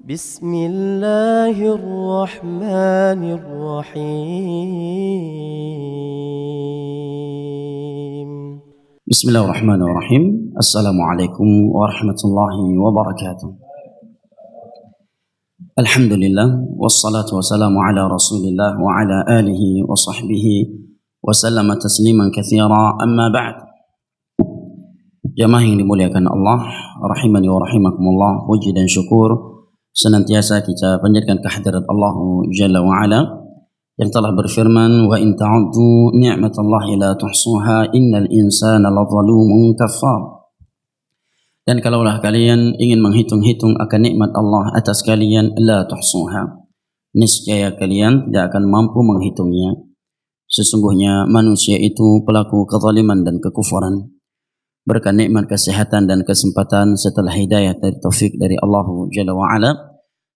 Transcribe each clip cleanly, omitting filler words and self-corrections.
بسم الله الرحمن الرحيم بسم الله الرحمن الرحيم. السلام عليكم ورحمة الله وبركاته. الحمد لله والصلاة والسلام على رسول الله وعلى آله وصحبه وسلم تسليما كثيرا. أما بعد. Jamaah yang dimuliakan Allah, rahimani wa rahimakumullah, puji dan syukur senantiasa kita panjatkan kehadirat Allah Jalla wa Ala yang telah berfirman, wa in ta'uddu ni'matallahi la tuhsuha innal insana ladzalumun kafar. Dan kalaulah kalian ingin menghitung-hitung akan nikmat Allah atas kalian, la tuhsuha, niscaya kalian tidak akan mampu menghitungnya. Sesungguhnya manusia itu pelaku kezaliman dan kekufuran. Berkat nikmat kesehatan dan kesempatan setelah hidayah dari taufik dari Allah Jalla wa Ala,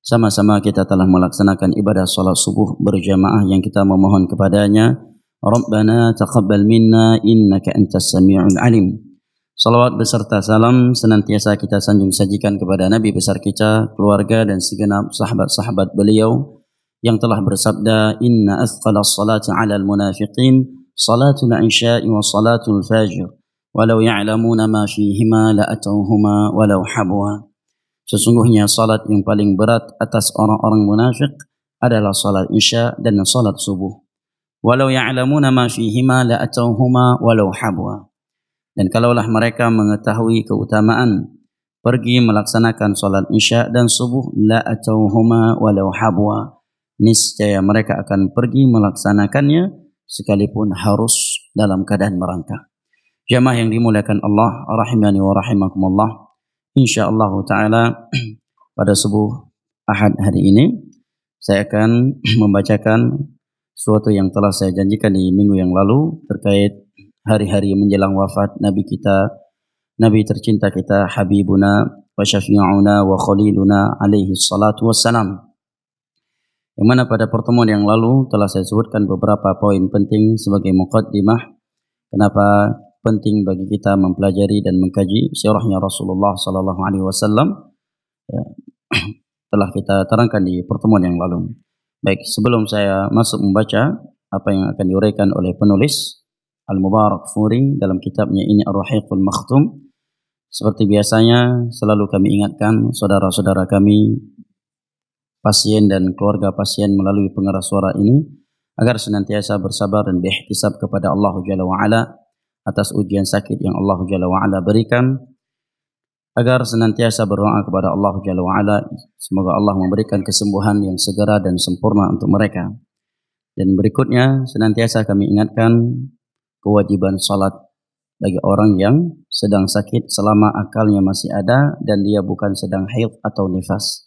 sama-sama kita telah melaksanakan ibadah salat subuh berjamaah yang kita memohon kepadanya, Rabbana taqabbal minna innaka antas sami'ul alim. Salawat beserta salam senantiasa kita sanjung sajikan kepada Nabi besar kita, keluarga dan segenap sahabat-sahabat beliau yang telah bersabda, inna athqalas salati 'alal munafiqin salatul isya'i wa salatul fajr walau ya'lamuna ma fihima la'atauhuma walau habwa. Sesungguhnya salat yang paling berat atas orang-orang munafik adalah salat isya dan salat subuh. Walau ya'lamuna ma fihima la'atauhuma walau habwa. Dan kalaulah mereka mengetahui keutamaan pergi melaksanakan salat isya dan subuh, la'atauhuma walau habwa, niscaya mereka akan pergi melaksanakannya sekalipun harus dalam keadaan merangkak. Jamaah yang dimuliakan Allah, rahimani wa rahimakumullah, insyaallah ta'ala pada subuh Ahad hari ini saya akan membacakan sesuatu yang telah saya janjikan di minggu yang lalu terkait hari-hari menjelang wafat Nabi kita, Nabi tercinta kita, Habibuna wa syafi'una wa khaliluna alaihi salatu wassalam, yang mana pada pertemuan yang lalu telah saya sebutkan beberapa poin penting sebagai muqaddimah kenapa penting bagi kita mempelajari dan mengkaji sirahnya Rasulullah sallallahu alaihi wasallam, telah kita terangkan di pertemuan yang lalu. Baik, sebelum saya masuk membaca apa yang akan diuraikan oleh penulis Al-Mubarak Furi dalam kitabnya ini Ar-Rahiqul Makhtum, seperti biasanya selalu kami ingatkan saudara-saudara kami, pasien dan keluarga pasien melalui pengeras suara ini, agar senantiasa bersabar dan berihtisab kepada Allah Jalla wa Ala atas ujian sakit yang Allah Jalla wa Ala berikan, agar senantiasa berdoa kepada Allah Jalla wa Ala semoga Allah memberikan kesembuhan yang segera dan sempurna untuk mereka. Dan berikutnya senantiasa kami ingatkan kewajiban salat bagi orang yang sedang sakit selama akalnya masih ada dan dia bukan sedang haid atau nifas.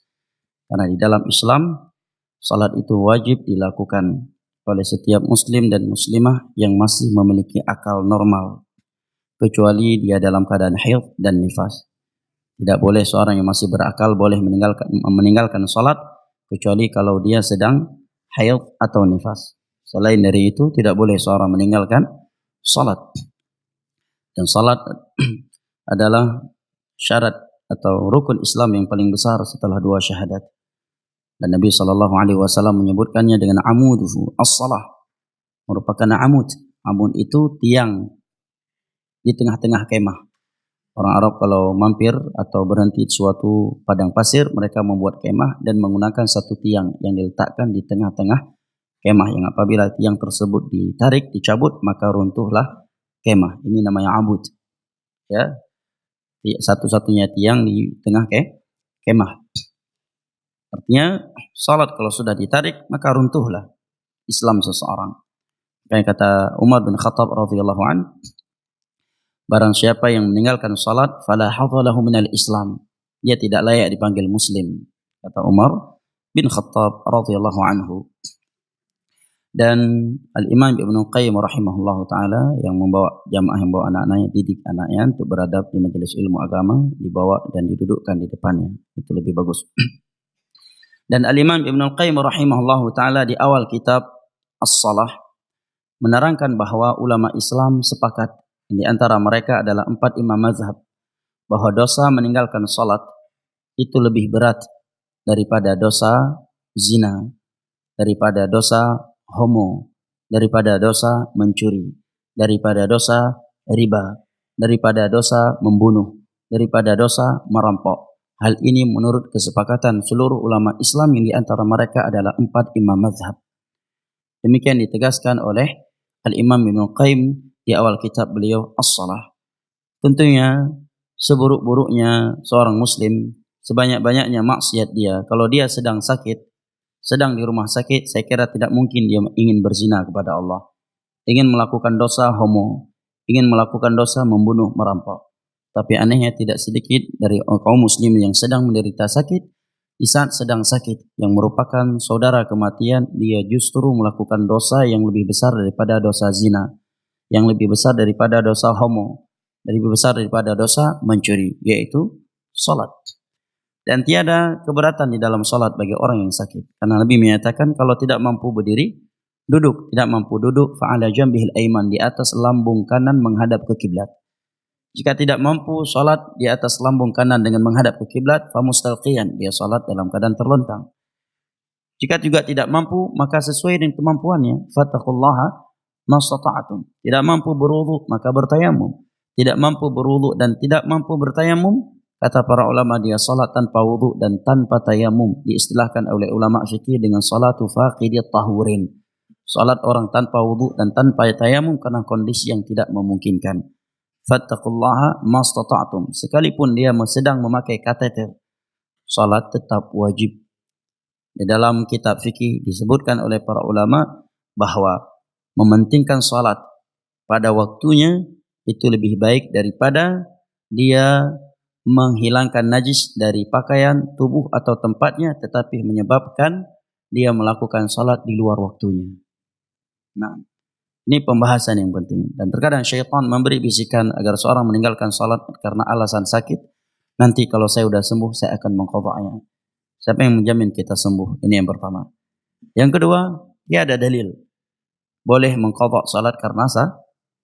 Karena di dalam Islam salat itu wajib dilakukan oleh setiap muslim dan muslimah yang masih memiliki akal normal, kecuali dia dalam keadaan haid dan nifas. Tidak boleh seorang yang masih berakal boleh meninggalkan salat kecuali kalau dia sedang haid atau nifas. Selain dari itu tidak boleh seorang meninggalkan salat. Dan salat adalah syarat atau rukun Islam yang paling besar setelah dua syahadat. Dan Nabi SAW menyebutkannya dengan amuduhu as-salah, merupakan amud. Amud itu tiang di tengah-tengah kemah. Orang Arab kalau mampir atau berhenti di suatu padang pasir, mereka membuat kemah dan menggunakan satu tiang yang diletakkan di tengah-tengah kemah, yang apabila tiang tersebut ditarik, dicabut, maka runtuhlah kemah. Ini namanya amud. Ya, satu-satunya tiang di tengah kemah. Artinya salat kalau sudah ditarik maka runtuhlah Islam seseorang. Kayak kata Umar bin Khattab radhiyallahu an, barang siapa yang meninggalkan salat fala hadzalahu minal Islam, dia tidak layak dipanggil muslim, kata Umar bin Khattab radhiyallahu anhu. Dan Al-Imam Ibnu Qayyim rahimahullahu taala yang membawa jamaah, yang membawa anak-anaknya, didik anaknya untuk beradab di majelis ilmu agama, dibawa dan didudukkan di depannya, itu lebih bagus. Dan Al-Imam Ibnu Qayyim rahimahullahu taala di awal kitab As-Salah menerangkan bahwa ulama Islam sepakat, di antara mereka adalah 4 imam mazhab, bahwa dosa meninggalkan salat itu lebih berat daripada dosa zina, daripada dosa homo, daripada dosa mencuri, daripada dosa riba, daripada dosa membunuh, daripada dosa merampok. Hal ini menurut kesepakatan seluruh ulama Islam yang di antara mereka adalah 4 imam mazhab. Demikian ditegaskan oleh Al-Imam Ibnu Qayyim di awal kitab beliau As-Shalah. Tentunya seburuk-buruknya seorang muslim, sebanyak-banyaknya maksiat dia, kalau dia sedang sakit, sedang di rumah sakit, saya kira tidak mungkin dia ingin berzina kepada Allah, ingin melakukan dosa homo, ingin melakukan dosa membunuh, merampok. Tapi anehnya tidak sedikit dari kaum muslim yang sedang menderita sakit, di saat sedang sakit yang merupakan saudara kematian, dia justru melakukan dosa yang lebih besar daripada dosa zina, yang lebih besar daripada dosa homo, lebih besar daripada dosa mencuri, yaitu salat. Dan tiada keberatan di dalam salat bagi orang yang sakit, karena Nabi menyatakan kalau tidak mampu berdiri, duduk, tidak mampu duduk, fa'ala jambihil aiman, di atas lambung kanan menghadap ke kiblat. Jika tidak mampu salat di atas lambung kanan dengan menghadap ke kiblat, famustalqiyan, dia salat dalam keadaan terlentang. Jika juga tidak mampu, maka sesuai dengan kemampuannya, fattaqullaha mastata'tum. Tidak mampu berwudu, maka bertayamum. Tidak mampu berwudu dan tidak mampu bertayamum, kata para ulama, dia salat tanpa wudu dan tanpa tayamum. Diistilahkan oleh ulama fikih dengan salatu faqidit tahurin. Salat orang tanpa wudu dan tanpa tayamum karena kondisi yang tidak memungkinkan. Fattaqullaha mastata'tum. Sekalipun dia sedang memakai kateter, salat tetap wajib. Di dalam kitab fikih disebutkan oleh para ulama bahwa mementingkan salat pada waktunya itu lebih baik daripada dia menghilangkan najis dari pakaian, tubuh atau tempatnya, tetapi menyebabkan dia melakukan salat di luar waktunya. Nah, ini pembahasan yang penting. Dan terkadang syaitan memberi bisikan agar seorang meninggalkan salat karena alasan sakit. Nanti kalau saya sudah sembuh, saya akan mengqadha'nya. Siapa yang menjamin kita sembuh? Ini yang pertama. Yang kedua, dia ada dalil boleh mengqadha' salat karena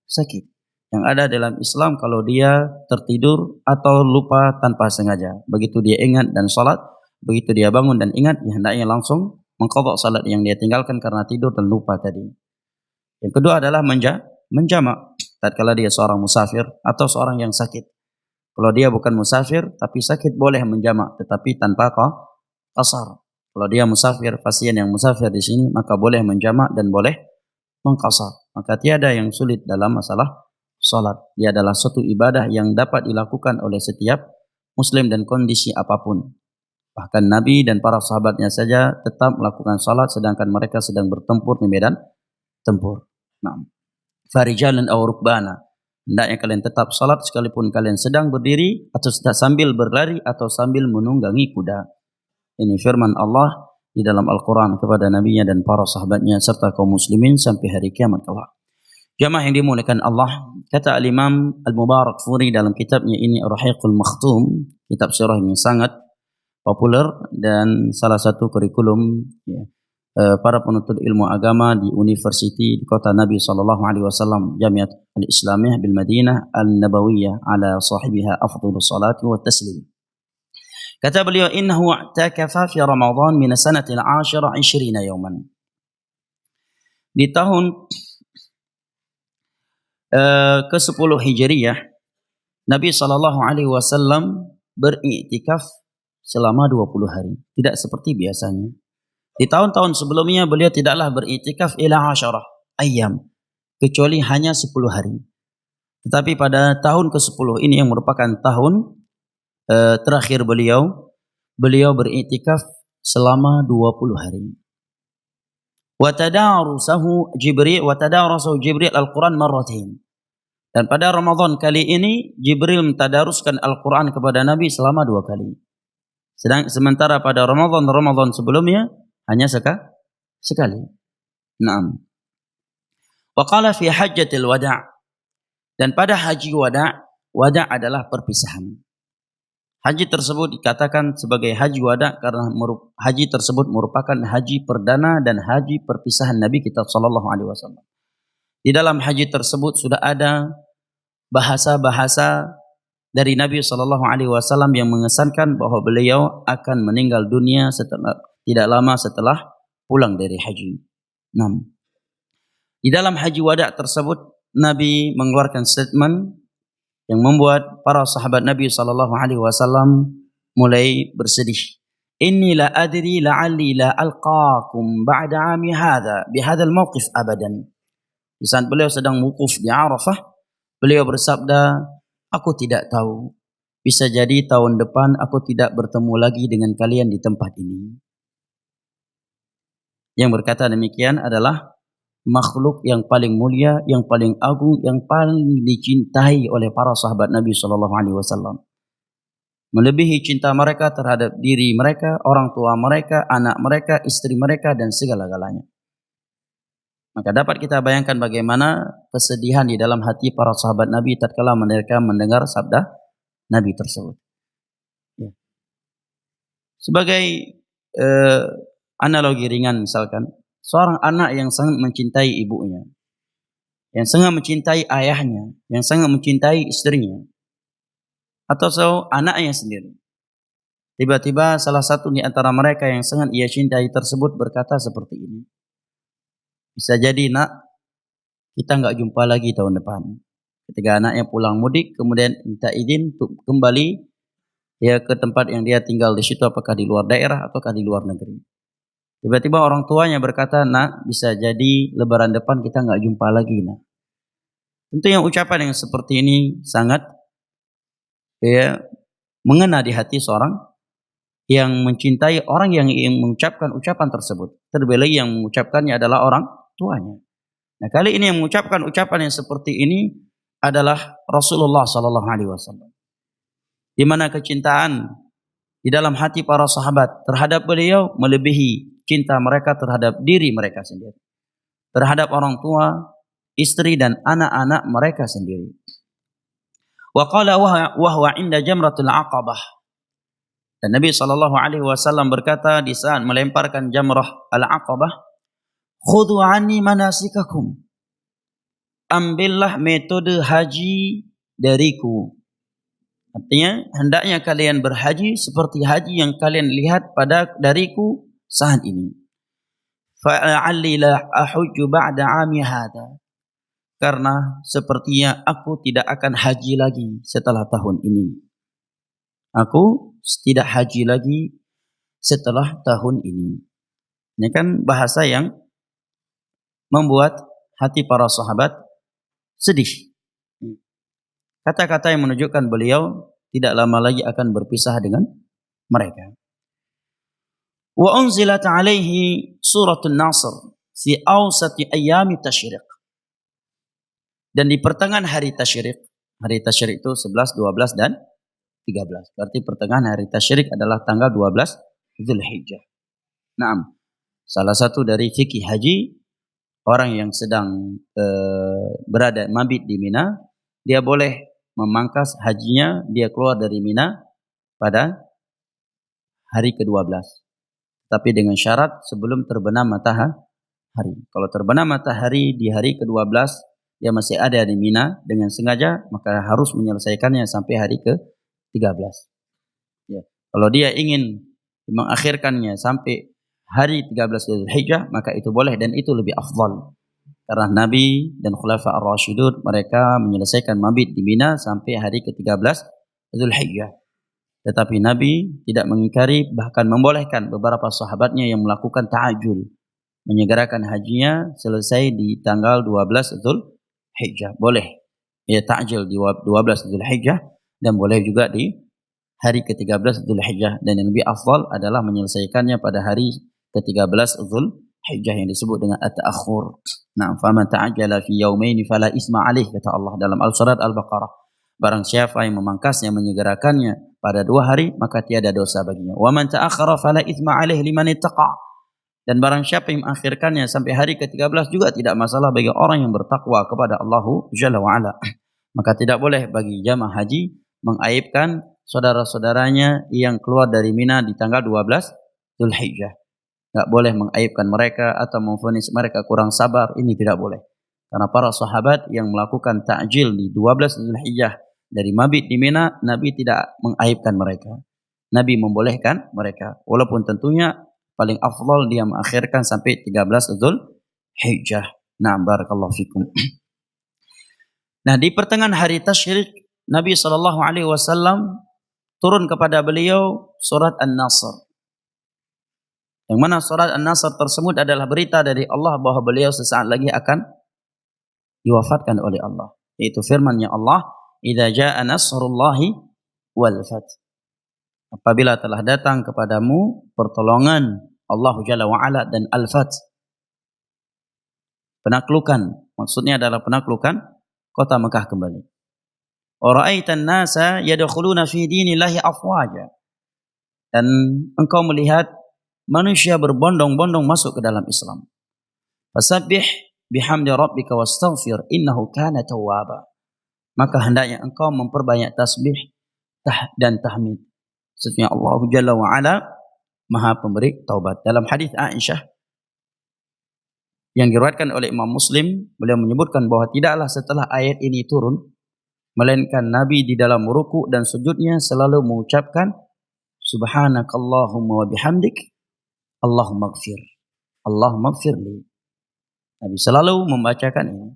sakit. Yang ada dalam Islam kalau dia tertidur atau lupa tanpa sengaja, begitu dia ingat dan salat, begitu dia bangun dan ingat, ya hendaknya langsung mengqadha' salat yang dia tinggalkan karena tidur dan lupa tadi. Yang kedua adalah menjamak tatkala dia seorang musafir atau seorang yang sakit. Kalau dia bukan musafir tapi sakit, boleh menjamak tetapi tanpa qasar. Kalau dia musafir, pasien yang musafir di sini, maka boleh menjamak dan boleh mengqasar. Maka tiada yang sulit dalam masalah salat. Dia adalah suatu ibadah yang dapat dilakukan oleh setiap muslim dan kondisi apapun. Bahkan Nabi dan para sahabatnya saja tetap melakukan salat sedangkan mereka sedang bertempur di medan tempur. Nah, farijalan aw rukbana, hendaknya kalian tetap salat sekalipun kalian sedang berdiri atau sambil berlari atau sambil menunggangi kuda. Ini firman Allah di dalam Al-Quran kepada Nabi-Nya dan para sahabatnya serta kaum muslimin sampai hari kiamat kelak. Jamaah yang dimuliakan Allah, kata Al-Imam Al-Mubarakfuri dalam kitabnya ini Ar-Rahiqul Makhtum, kitab sirah yang sangat populer dan salah satu kurikulum para penuntut ilmu agama di universiti di kota Nabi sallallahu alaihi wasallam, Jamiat Al-Islamiyah bil Madinah Al-Nabawiyah, ala sahibiha afdhalus salati wa taslim. Kata beliau, innahu i'takafa fi Ramadan min sanati al-'ashira 20 yawman. Di tahun ke-10 Hijriyah, Nabi sallallahu alaihi wasallam beriktikaf selama 20 hari, tidak seperti biasanya. Di tahun-tahun sebelumnya beliau tidaklah beriktikaf ila 10 ayyam, kecuali hanya 10 hari. Tetapi pada tahun ke-10 ini yang merupakan tahun terakhir beliau beriktikaf selama 20 hari. Wa tadarasahu Jibril Al-Quran marratain. Dan pada Ramadan kali ini Jibril mentadaruskan Al-Quran kepada Nabi selama 2 kali. Sementara pada Ramadan sebelumnya hanya sekali. Naam. Wa qala fi hajjatil wada'. Dan pada haji wada' adalah perpisahan. Haji tersebut dikatakan sebagai haji wada' karena haji tersebut merupakan haji perdana dan haji perpisahan Nabi kita sallallahu alaihi wasallam. Di dalam haji tersebut sudah ada bahasa-bahasa dari Nabi SAW yang mengesankan bahwa beliau akan meninggal dunia tidak lama setelah pulang dari haji. 6. Di dalam haji wada tersebut Nabi mengeluarkan statement yang membuat para sahabat Nabi SAW mulai bersedih. Inni la adri la'alli la alqaakum ba'da 'ami hadha bihadzal mawqif abadan. Di saat beliau sedang wukuf di Arafah, beliau bersabda, aku tidak tahu, bisa jadi tahun depan aku tidak bertemu lagi dengan kalian di tempat ini. Yang berkata demikian adalah makhluk yang paling mulia, yang paling agung, yang paling dicintai oleh para sahabat Nabi SAW. Melebihi cinta mereka terhadap diri mereka, orang tua mereka, anak mereka, istri mereka, dan segala-galanya. Maka dapat kita bayangkan bagaimana kesedihan di dalam hati para sahabat Nabi tatkala mereka mendengar sabda Nabi tersebut. Ya. Sebagai analogi ringan misalkan, seorang anak yang sangat mencintai ibunya, yang sangat mencintai ayahnya, yang sangat mencintai istrinya, atau anaknya sendiri. Tiba-tiba salah satu di antara mereka yang sangat ia cintai tersebut berkata seperti ini. Bisa jadi nak, kita enggak jumpa lagi tahun depan. Ketika anaknya pulang mudik, kemudian minta izin untuk kembali ya ke tempat yang dia tinggal di situ, apakah di luar daerah ataukah di luar negeri. Tiba-tiba orang tuanya berkata, nak, bisa jadi lebaran depan kita enggak jumpa lagi, nak. Tentu yang ucapan yang seperti ini sangat mengena di hati seorang yang mencintai orang yang mengucapkan ucapan tersebut. Terlebih lagi yang mengucapkannya adalah orang tuanya. Nah, kali ini yang mengucapkan ucapan yang seperti ini adalah Rasulullah SAW. Di mana kecintaan di dalam hati para sahabat terhadap beliau melebihi cinta mereka terhadap diri mereka sendiri, terhadap orang tua, istri dan anak-anak mereka sendiri. Wa qala wa huwa 'inda jamratul 'aqabah. Dan Nabi SAW berkata di saat melemparkan jamrah al-'aqabah, khudhu 'anni manasikakum. Ambillah metode haji dariku. Artinya hendaknya kalian berhaji seperti haji yang kalian lihat dariku saat ini. Fa'alli la ahujju ba'da 'ami hadha. Karena sepertinya aku tidak akan haji lagi setelah tahun ini. Aku tidak haji lagi setelah tahun ini. Ini kan bahasa yang membuat hati para sahabat sedih. Kata-kata yang menunjukkan beliau tidak lama lagi akan berpisah dengan mereka. Wa unzilat alaihi suratul Nasr fi awsati ayyami tasyriq. Dan di pertengahan hari tasyrik itu 11, 12 dan 13. Berarti pertengahan hari tasyrik adalah tanggal 12 Zulhijjah. Naam. Salah satu dari fikih haji, orang yang sedang berada mabit di Mina, dia boleh memangkas hajinya, dia keluar dari Mina pada hari ke-12. Tapi dengan syarat sebelum terbenam matahari. Kalau terbenam matahari di hari ke-12, dia masih ada di Mina dengan sengaja, maka harus menyelesaikannya sampai hari ke-13. Ya. Kalau dia ingin mengakhirkannya sampai hari 13 Zulhijjah, maka itu boleh dan itu lebih afdal. Karena Nabi dan Khulafa ar-Rasyidun mereka menyelesaikan mabit di Mina sampai hari ke-13 Zulhijjah. Tetapi Nabi tidak mengingkari, bahkan membolehkan beberapa sahabatnya yang melakukan ta'ajul, menyegerakan hajinya selesai di tanggal 12 Zulhijjah. Boleh ya ta'jil di 12 Zulhijjah dan boleh juga di hari ke-13 Zulhijjah, dan yang lebih afdal adalah menyelesaikannya pada hari ke-13 Zulhijjah yang disebut dengan at-ta'akhur. Nah, faman ta'ajjala fi yaumaini fala isma alaih, kata Allah dalam surat Al-Baqarah. Barang siapa yang memangkasnya, menyegerakannya pada 2 hari, maka tiada dosa baginya. Wa man ta'akhkhara fala isma alaih liman ittaqa. Dan barang siapa yang mengakhirkannya sampai hari ke-13 juga tidak masalah bagi orang yang bertakwa kepada Allah Jalla wa'ala. Maka tidak boleh bagi jamaah haji mengaibkan saudara-saudaranya yang keluar dari Mina di tanggal 12 Zulhijjah. Tidak boleh mengaibkan mereka atau memvonis mereka kurang sabar. Ini tidak boleh. Karena para sahabat yang melakukan ta'jil di 12 Zulhijjah dari mabit di Mina, Nabi tidak mengaibkan mereka. Nabi membolehkan mereka. Walaupun tentunya paling afdal dia mengakhirkan sampai 13 Dzulhijjah. Nah, barakallahu fikum. Nah, di pertengahan hari tasyrik, Nabi SAW turun kepada beliau surat An-Nasr. Yang mana surat An-Nasr tersebut adalah berita dari Allah bahwa beliau sesaat lagi akan diwafatkan oleh Allah. Yaitu firman-Nya Allah, "Idza jaa nasrullahi wal fath." Apabila telah datang kepadamu pertolongan Allah Jalla wa Ala dan al-fath. Penaklukan, maksudnya adalah penaklukan kota Mekah kembali. Wara'aitan nasa yadkhuluna fi dinillahi afwaja. Dan engkau melihat manusia berbondong-bondong masuk ke dalam Islam. Fasabbih bihamdi rabbika wastaghfir innahu kana tawwaba. Maka hendaknya engkau memperbanyak tasbih dan tahmid. Sesungguhnya Allah Jalla wa Ala Maha Pemberi taubat. Dalam hadis Aisyah yang diriwayatkan oleh Imam Muslim, beliau menyebutkan bahwa tidaklah setelah ayat ini turun melainkan Nabi di dalam ruku dan sujudnya selalu mengucapkan subhanakallahumma wa bihamdik Allahumma ighfir. Allahumma ighfirli. Nabi selalu membacakan ini.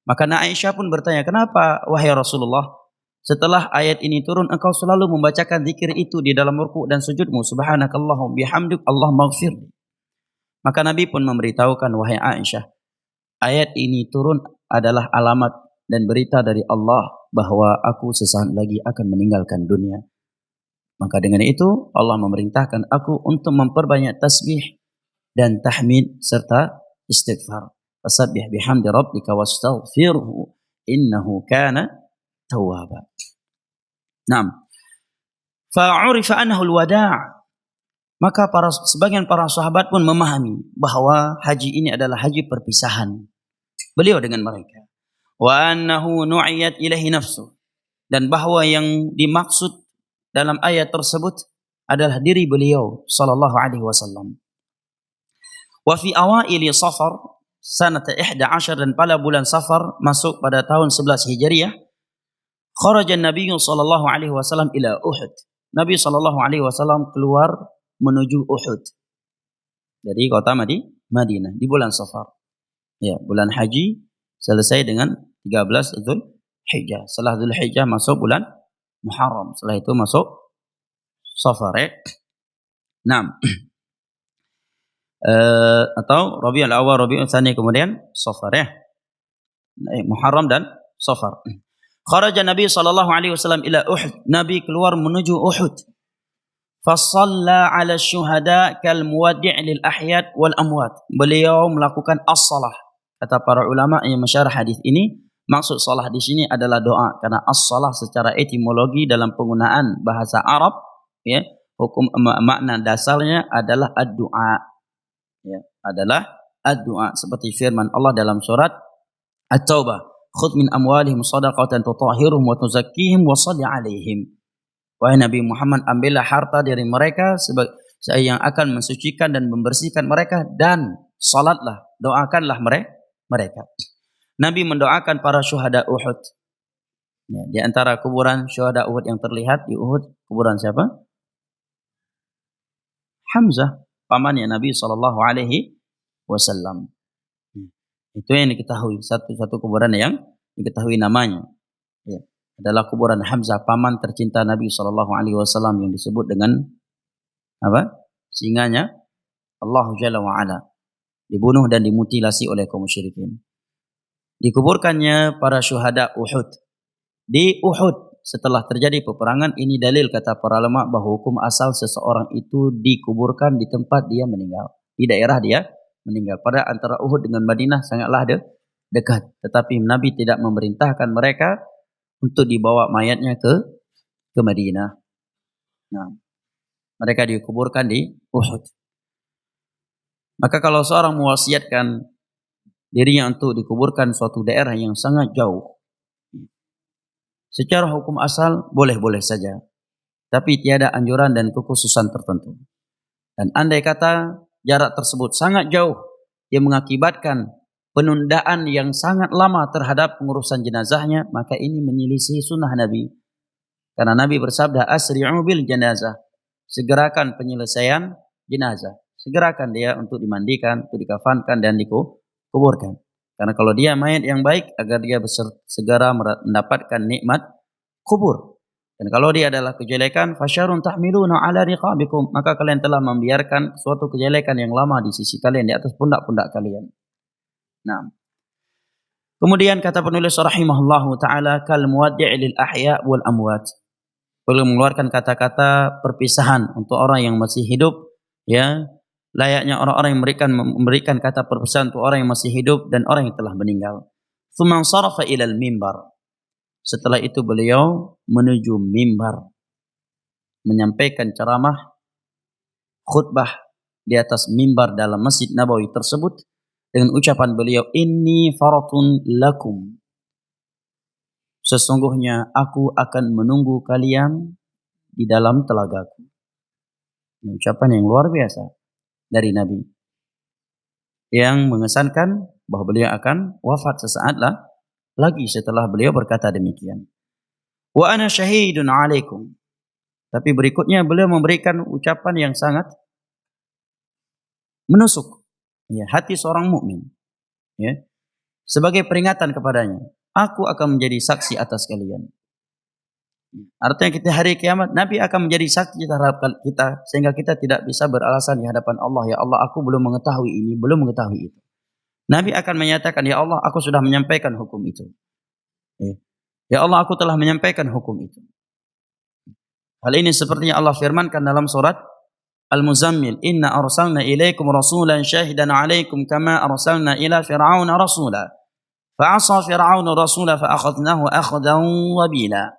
Maka Aisyah pun bertanya, kenapa wahai Rasulullah setelah ayat ini turun engkau selalu membacakan zikir itu di dalam ruku dan sujudmu, subhanakallahumma bihamdik Allahumma ighfirli. Maka Nabi pun memberitahukan, wahai Aisyah, ayat ini turun adalah alamat dan berita dari Allah bahwa aku sesaat lagi akan meninggalkan dunia. Maka dengan itu Allah memerintahkan aku untuk memperbanyak tasbih dan tahmid serta istighfar. Fasabbih bihamdi rabbika wastaghfirhu innahu kana tawwaba. Naam. Fa'urifa annahu al-wada'. Maka sebagian para sahabat pun memahami bahwa haji ini adalah haji perpisahan beliau dengan mereka. Wa annahu nu'iyat ilaihi nafsu. Dan bahwa yang dimaksud dalam ayat tersebut adalah diri beliau sallallahu alaihi wasallam. Wa fi awaili Safar sanata 11 dan pada bulan Safar masuk pada tahun 11 Hijriah, kharaja Nabi sallallahu alaihi wasallam ila Uhud. Nabi sallallahu alaihi wasallam keluar menuju Uhud dari kota Madinah di bulan Safar. Ya, bulan haji selesai dengan 13 Dzulhijjah. Setelah Dzulhijjah masuk bulan Muharram. Setelah itu masuk Safar. Naam. Atau Rabiul Awwal, Rabiul Tsani, kemudian Safar ya. Muharram dan Safar. Kharaja Nabi sallallahu alaihi wasallam ila Uhud. Nabi keluar menuju Uhud. Fasalla 'ala syuhada kal muwaddi' lil ahyad wal amwat. Beliau melakukan as-salah. Kata para ulama yang mensyarah hadis ini, maksud salah di sini adalah doa, karena as-salah secara etimologi dalam penggunaan bahasa Arab ya, hukum makna dasarnya adalah ad-du'a. Ya, adalah ad-du'a seperti firman Allah dalam surat At-Taubah, "Khudh min amwalihim shadaqatan tutahhiruhum wa tuzakkihim wa shalli 'alaihim." Wahai Nabi Muhammad, ambillah harta dari mereka sebagai yang akan mensucikan dan membersihkan mereka, dan salatlah, doakanlah mereka. Nabi mendoakan para syuhada Uhud. Ya, di antara kuburan syuhada Uhud yang terlihat di Uhud, kuburan siapa? Hamzah, pamannya Nabi sallallahu alaihi wasallam. Itu yang diketahui, satu kuburan yang diketahui namanya. Ya, adalah kuburan Hamzah, paman tercinta Nabi sallallahu alaihi wasallam yang disebut dengan apa? Singanya Allah Jalla wa Ala. Dibunuh dan dimutilasi oleh kaum musyrikin. Dikuburkannya para syuhada Uhud. Di Uhud setelah terjadi peperangan, ini dalil kata para ulama bahwa hukum asal seseorang itu dikuburkan di tempat dia meninggal, di daerah dia meninggal. Pada antara Uhud dengan Madinah sangatlah dekat, tetapi Nabi tidak memerintahkan mereka untuk dibawa mayatnya ke Madinah. Nah, mereka dikuburkan di Uhud. Maka kalau seorang mewasiatkan dirinya untuk dikuburkan suatu daerah yang sangat jauh, secara hukum asal boleh-boleh saja, tapi tiada anjuran dan kekhususan tertentu. Dan andai kata jarak tersebut sangat jauh yang mengakibatkan penundaan yang sangat lama terhadap pengurusan jenazahnya, maka ini menyelisih sunnah Nabi Karena Nabi bersabda, asri'u bil janazah. Segerakan penyelesaian jenazah. Segerakan dia untuk dimandikan, untuk dikafankan dan dikuburkan. Karena kalau dia mayat yang baik, agar dia segera mendapatkan nikmat kubur. Dan kalau dia adalah kejelekan, fasyarun tahmiluna ala riqabikum, maka kalian telah membiarkan suatu kejelekan yang lama di sisi kalian, di atas pundak-pundak kalian. Nah, kemudian kata penulis rahimahullahu taala, kal muwaddi' lil ahya' wal amwat. Beliau mengeluarkan kata-kata perpisahan untuk orang yang masih hidup, ya, layaknya orang-orang yang memberikan kata perpisahan untuk orang yang masih hidup dan orang yang telah meninggal. Tsumma sarafa ila al-mimbar. Setelah itu beliau menuju mimbar, menyampaikan ceramah, khutbah di atas mimbar dalam Masjid Nabawi tersebut dengan ucapan beliau, inni faratun lakum. Sesungguhnya aku akan menunggu kalian di dalam telagaku. Ini ucapan yang luar biasa dari Nabi, yang mengesankan bahwa beliau akan wafat sesaat lagi setelah beliau berkata demikian. Wa ana syahidun alaikum. Tapi berikutnya beliau memberikan ucapan yang sangat menusuk, ya, hati seorang mukmin, ya, sebagai peringatan kepadanya. Aku akan menjadi saksi atas kalian. Artinya kita hari kiamat, Nabi akan menjadi saksi terhadap kita, sehingga kita tidak bisa beralasan di hadapan Allah, ya Allah, aku belum mengetahui ini, belum mengetahui itu. Nabi akan menyatakan, ya Allah, aku sudah menyampaikan hukum itu. Ya Allah, aku telah menyampaikan hukum itu. Hal ini sepertinya Allah firmankan dalam surat Al-Muzammil, inna arsalna ilaikum rasulan syahidan alaikum kama arsalna ila fir'auna rasula. Fa'asa fir'aunu rasula fa'akhadnahu akhdan wabila.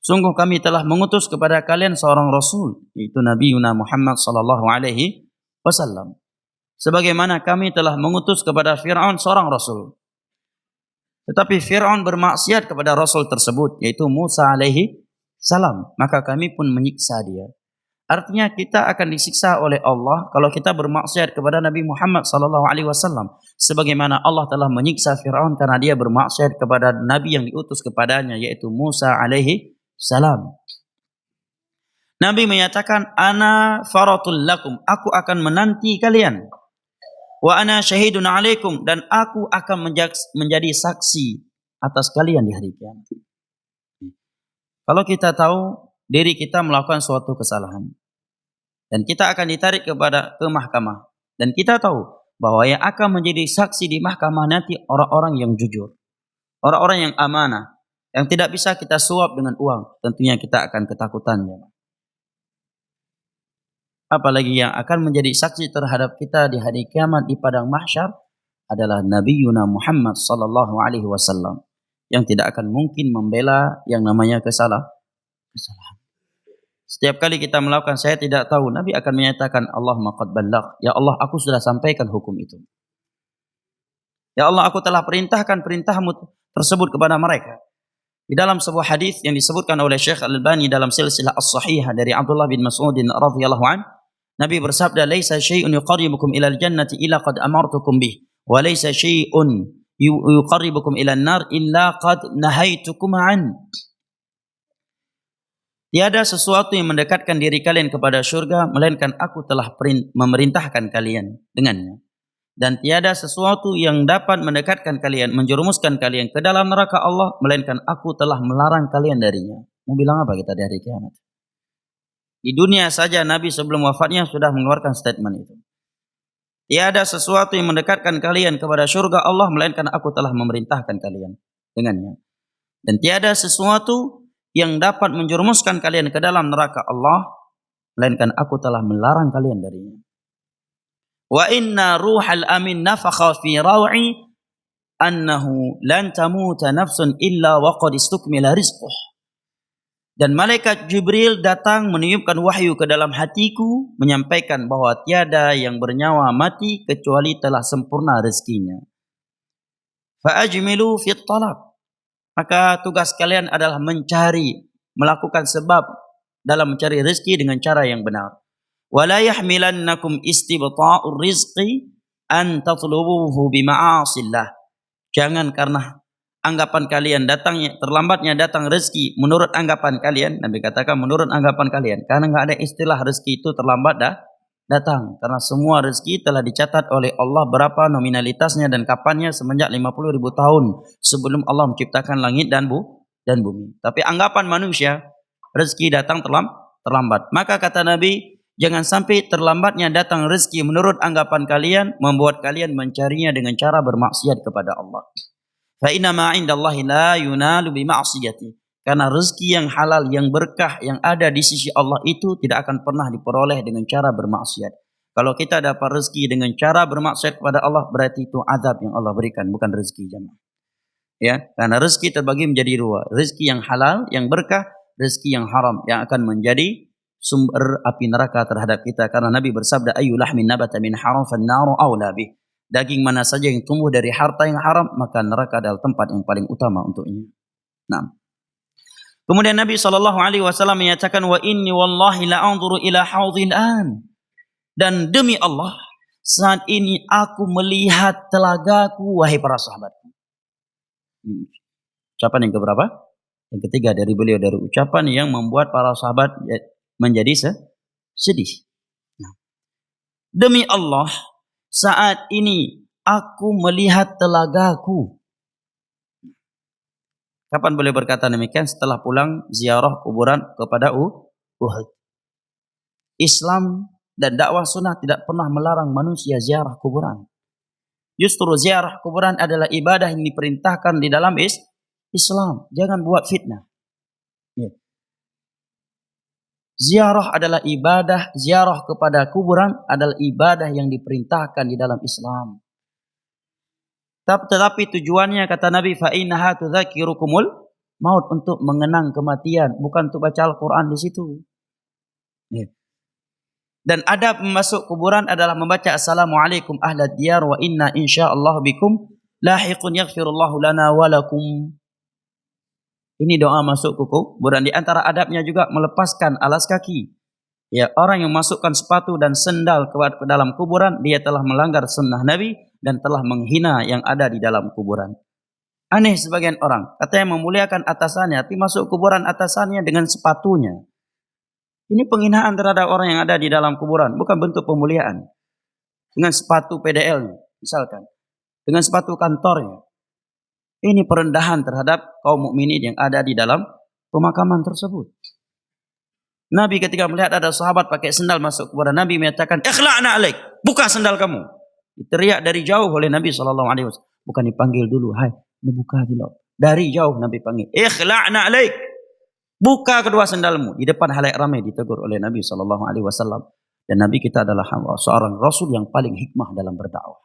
Sungguh kami telah mengutus kepada kalian seorang rasul, yaitu Nabi Muhammad sallallahu alaihi wasallam. Sebagaimana kami telah mengutus kepada Fir'aun seorang rasul. Tetapi Fir'aun bermaksiat kepada rasul tersebut, yaitu Musa alaihi salam, maka kami pun menyiksa dia. Artinya kita akan disiksa oleh Allah kalau kita bermaksiat kepada Nabi Muhammad sallallahu alaihi wasallam, sebagaimana Allah telah menyiksa Firaun karena dia bermaksiat kepada nabi yang diutus kepadanya, yaitu Musa alaihi salam. Nabi menyatakan, ana faratul lakum, aku akan menanti kalian. Wa ana syahidun alaikum, dan aku akan menjadi saksi atas kalian di hari kiamat. Kalau kita tahu diri kita melakukan suatu kesalahan, dan kita akan ditarik ke mahkamah, dan kita tahu bahwa yang akan menjadi saksi di mahkamah nanti orang-orang yang jujur, orang-orang yang amanah, yang tidak bisa kita suap dengan uang, tentunya kita akan ketakutannya. Apalagi yang akan menjadi saksi terhadap kita di hari kiamat di padang mahsyar adalah Nabi Muhammad sallallahu alaihi wasallam, yang tidak akan mungkin membela yang namanya kesalahan. Setiap kali kita melakukan saya tidak tahu, Nabi akan menyatakan, Allahumma qad ballagh, ya Allah, aku sudah sampaikan hukum itu. Ya Allah, aku telah perintahkan perintahmu tersebut kepada mereka. Di dalam sebuah hadis yang disebutkan oleh Syekh Al-Albani dalam silsilah as-sahihah dari Abdullah bin Mas'ud radhiyallahu an, Nabi bersabda, laisa syai'un yuqarribukum ila al-jannati illa qad amartukum bih, wa laisa syai'un yuqarribukum ila an-nar illa qad nahaitukum an. Tiada sesuatu yang mendekatkan diri kalian kepada syurga, melainkan aku telah memerintahkan kalian dengannya. Dan tiada sesuatu yang dapat mendekatkan kalian, menjerumuskan kalian ke dalam neraka Allah, melainkan aku telah melarang kalian darinya. Mau bilang apa kita di hari kiamat? Di dunia saja Nabi sebelum wafatnya sudah mengeluarkan statement itu. Tiada sesuatu yang mendekatkan kalian kepada syurga Allah, melainkan aku telah memerintahkan kalian dengannya. Dan tiada sesuatu yang dapat menjerumuskan kalian ke dalam neraka Allah, melainkan aku telah melarang kalian darinya. Wa inna ruhal amin nafakha fi raw'i annahu lan tamuta nafsun illa wa qad istukmila rizquh. Dan malaikat Jibril datang meniupkan wahyu ke dalam hatiku, menyampaikan bahwa tiada yang bernyawa mati kecuali telah sempurna rezekinya. Fa ajmilu fi talab. Maka tugas kalian adalah mencari, melakukan sebab dalam mencari rezeki dengan cara yang benar. Wala yahmilannakum istibta'ur rizqi an tatlubuhu bima'asillah. Jangan karena anggapan kalian terlambatnya datang rezeki menurut anggapan kalian, Nabi katakan menurut anggapan kalian, karena enggak ada istilah rezeki itu terlambat datang, karena semua rezeki telah dicatat oleh Allah berapa nominalitasnya dan kapannya semenjak 50.000 tahun sebelum Allah menciptakan langit dan bumi. Tapi anggapan manusia rezeki datang terlambat. Maka kata Nabi, jangan sampai terlambatnya datang rezeki menurut anggapan kalian membuat kalian mencarinya dengan cara bermaksiat kepada Allah. Fa inna ma 'indallahi la yunalu bi ma'siyati. Karena rezeki yang halal, yang berkah, yang ada di sisi Allah itu tidak akan pernah diperoleh dengan cara bermaksiat. Kalau kita dapat rezeki dengan cara bermaksiat kepada Allah, berarti itu azab yang Allah berikan, bukan rezeki jemaah. Ya, karena rezeki terbagi menjadi dua, rezeki yang halal, yang berkah, rezeki yang haram, yang akan menjadi sumber api neraka terhadap kita. Karena Nabi bersabda, ayu lahmin nabata min haram fan naru aula bih. Daging mana saja yang tumbuh dari harta yang haram, maka neraka adalah tempat yang paling utama untuknya. Nah. Kemudian Nabi SAW menyatakan, wa inni wallahi la anzuru ila haudhil an. Dan demi Allah, saat ini aku melihat telagaku, wahai para sahabatku. Ucapan yang keberapa? Yang ketiga dari beliau, dari ucapan yang membuat para sahabat menjadi sedih. Nah. Demi Allah, saat ini aku melihat telagaku. Kapan boleh berkata demikian? Setelah pulang ziarah kuburan kepada Uhud. Islam dan dakwah sunnah tidak pernah melarang manusia ziarah kuburan. Justru ziarah kuburan adalah ibadah yang diperintahkan di dalam Islam. Jangan buat fitnah. Ya. Ziarah adalah ibadah, ziarah kepada kuburan adalah ibadah yang diperintahkan di dalam Islam. Tetapi tujuannya kata Nabi, fa innaha tudzakirukumul maut, untuk mengenang kematian, bukan untuk baca Al-Quran di situ. Ya. Dan adab masuk kuburan adalah membaca assalamualaikum ahlad diyar wa inna insyaallah bikum lahiqun yaghfirullahu lana wa lakum. Ini doa masuk kuburan. Di antara adabnya juga melepaskan alas kaki. Ya, orang yang masukkan sepatu dan sendal ke dalam kuburan, dia telah melanggar sunnah Nabi dan telah menghina yang ada di dalam kuburan. Aneh sebagian orang, katanya memuliakan atasannya, tapi masuk kuburan atasannya dengan sepatunya. Ini penghinaan terhadap orang yang ada di dalam kuburan, bukan bentuk pemuliaan. Dengan sepatu PDL-nya, misalkan. Dengan sepatu kantornya. Ini perendahan terhadap kaum mukminin yang ada di dalam pemakaman tersebut. Nabi ketika melihat ada sahabat pakai sendal masuk kuburan, Nabi menyatakan, ikhla'na alaik, buka sendal kamu. Diteriak dari jauh oleh Nabi SAW. Bukan dipanggil dulu, hai, dibuka dulu. Dari jauh Nabi panggil, ikhla'na alaik, buka kedua sendalmu. Di depan halayak ramai ditegur oleh Nabi SAW. Dan Nabi kita adalah seorang Rasul yang paling hikmah dalam berdakwah,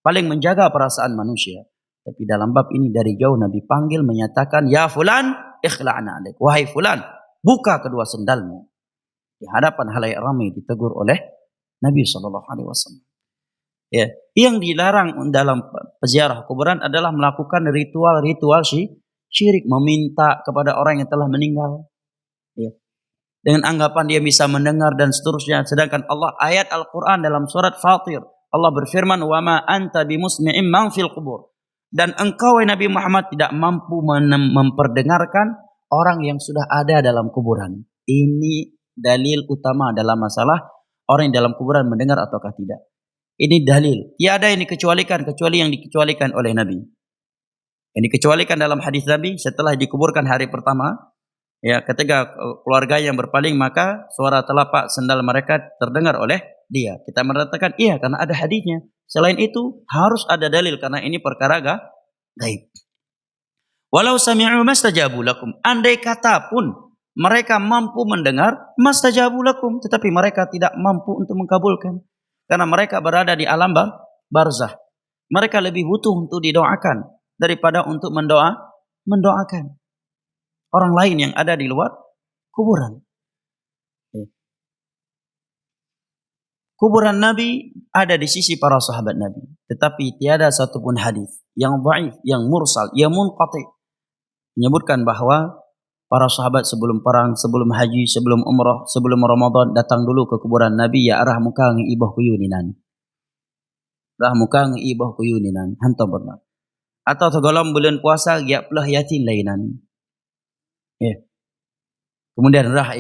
paling menjaga perasaan manusia. Tapi dalam bab ini dari jauh Nabi panggil menyatakan, ya fulan, ikhla'na alaik, wahai fulan, buka kedua sendalmu. Di hadapan halayak ramai ditegur oleh Nabi SAW. Ya, yang dilarang dalam peziarah kuburan adalah melakukan ritual-ritual syirik, meminta kepada orang yang telah meninggal. Ya. Dengan anggapan dia bisa mendengar dan seterusnya. Sedangkan Allah, ayat Al-Quran dalam surat Fatir, Allah berfirman, wa ma anta bimusmi'im man fil qubur. Dan engkau Nabi Muhammad tidak mampu memperdengarkan orang yang sudah ada dalam kuburan. Ini dalil utama dalam masalah orang yang dalam kuburan mendengar ataukah tidak. Ini dalil. Tiada yang dikecualikan kecuali yang dikecualikan oleh Nabi. Yang dikecualikan dalam hadis Nabi setelah dikuburkan hari pertama, ya, ketika keluarga yang berpaling maka suara telapak sendal mereka terdengar oleh dia. Kita mengatakan iya karena ada hadisnya. Selain itu harus ada dalil karena ini perkara gaib. Walau sami'u mastajabu lakum. Andai kata pun mereka mampu mendengar, mastajabu lakum, tetapi mereka tidak mampu untuk mengkabulkan. Karena mereka berada di alam barzah. Mereka lebih butuh untuk didoakan daripada untuk mendoakan orang lain yang ada di luar kuburan. Kuburan Nabi ada di sisi para sahabat Nabi. Tetapi tiada satupun hadis yang dhaif, yang mursal, yang munqati menyebutkan bahwa para sahabat sebelum perang, sebelum haji, sebelum umrah, sebelum Ramadan datang dulu ke kuburan Nabi, ya arah muka ngi ibah kuyuninan. Rah muka ngi ibah kuyuninan. Hantam pernah. atau tergolong bulan puasa giap pelah yatin lainan. Ya. Kemudian rah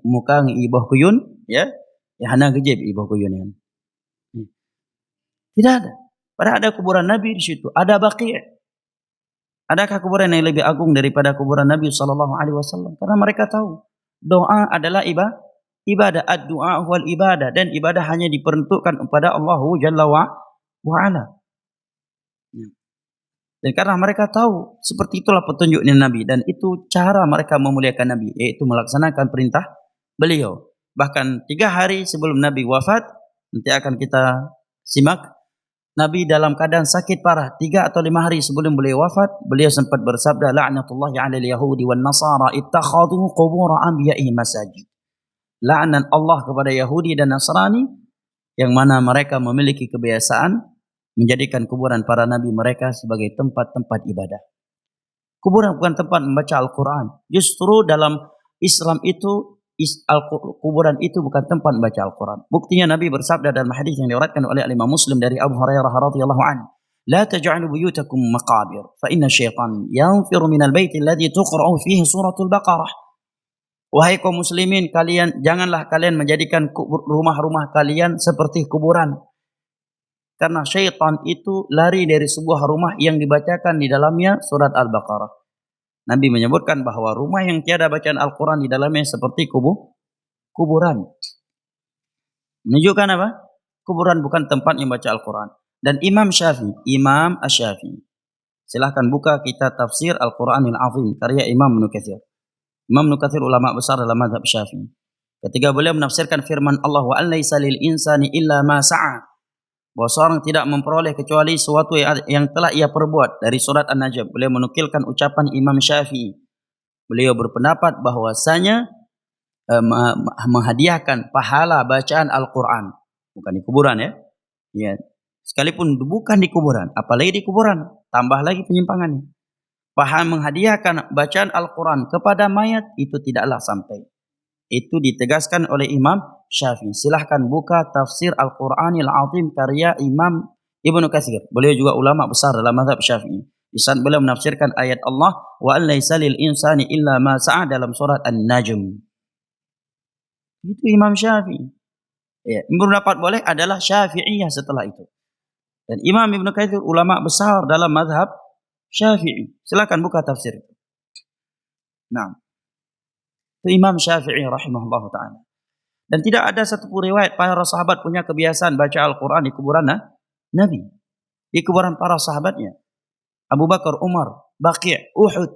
muka ibah kuyun, ya. Ya hana gejib ibah kuyun yan. Tidak ada. Padahal ada kuburan Nabi di situ, ada Baqi'. Adakah kuburan yang lebih agung daripada kuburan Nabi sallallahu alaihi wasallam? Karena mereka tahu doa adalah ibadah, ad-du'a wal ibadah, dan ibadah hanya diperuntukkan kepada Allah Jalla wa ala. Dan karena mereka tahu seperti itulah petunjuknya Nabi, dan itu cara mereka memuliakan Nabi, yaitu melaksanakan perintah beliau. Bahkan 3 hari sebelum Nabi wafat, nanti akan kita simak, Nabi dalam keadaan sakit parah. 3 atau 5 hari sebelum beliau wafat, beliau sempat bersabda, la'natullahi 'alal yahudi wan nasara ittakhadhu qubur anbiya'ihim masajid. La'nan Allah kepada Yahudi dan Nasrani yang mana mereka memiliki kebiasaan menjadikan kuburan para nabi mereka sebagai tempat-tempat ibadah. Kuburan bukan tempat membaca Al-Quran. Justru dalam Islam itu kuburan itu bukan tempat membaca Al-Quran. Buktinya Nabi bersabda dalam hadis yang diriwayatkan oleh Imam Muslim dari Abu Hurairah radhiyallahu anhu, "La taj'alu buyutakum maqabir, fa inna syaitan yanfiru minal baiti alladhi tuqra'u fihi suratul Baqarah." Wahai kaum muslimin, janganlah kalian menjadikan rumah-rumah kalian seperti kuburan. Karena syaitan itu lari dari sebuah rumah yang dibacakan di dalamnya surat Al-Baqarah. Nabi menyebutkan bahwa rumah yang tiada bacaan Al-Quran di dalamnya seperti kuburan. Menunjukkan apa? Kuburan bukan tempat yang baca Al-Quran. Dan Imam Asy-Syafi'i. Silahkan buka kitab tafsir Al-Quranil Azim karya Imam Ibnu Katsir. Imam Ibnu Katsir ulama besar dalam mazhab Syafi'i. Ketika beliau menafsirkan firman Allah, wa an laisa lil insani illa ma sa'a, bahwa seorang tidak memperoleh kecuali sesuatu yang telah ia perbuat, dari surat An-Najm, beliau menukilkan ucapan Imam Syafi'i. Beliau berpendapat bahwasanya menghadiahkan pahala bacaan Al-Quran, bukan di kuburan, ya, sekalipun bukan di kuburan, apalagi di kuburan, tambah lagi penyimpangannya. Pahala menghadiahkan bacaan Al-Quran kepada mayat itu tidaklah sampai. Itu ditegaskan oleh Imam Syafi'i. Silahkan buka tafsir Al-Quranil Azim karya Imam Ibnu Katsir. Beliau juga ulama besar dalam mazhab Syafi'i. Di saat beliau menafsirkan ayat Allah, wa an laisa lil insani illa ma sa'a, dalam surat An-Najm. Itu Imam Syafi'i. Ya, berpendapat boleh adalah Syafi'iyah setelah itu. Dan Imam Ibnu Katsir ulama besar dalam mazhab Syafi'i. Silakan buka tafsir itu. Nah, itu Imam Syafi'i rahimahullah ta'ala. Dan tidak ada satu riwayat para sahabat punya kebiasaan baca Al-Quran di kuburan Nabi. Di kuburan para sahabatnya. Abu Bakar, Umar, Baqi', Uhud.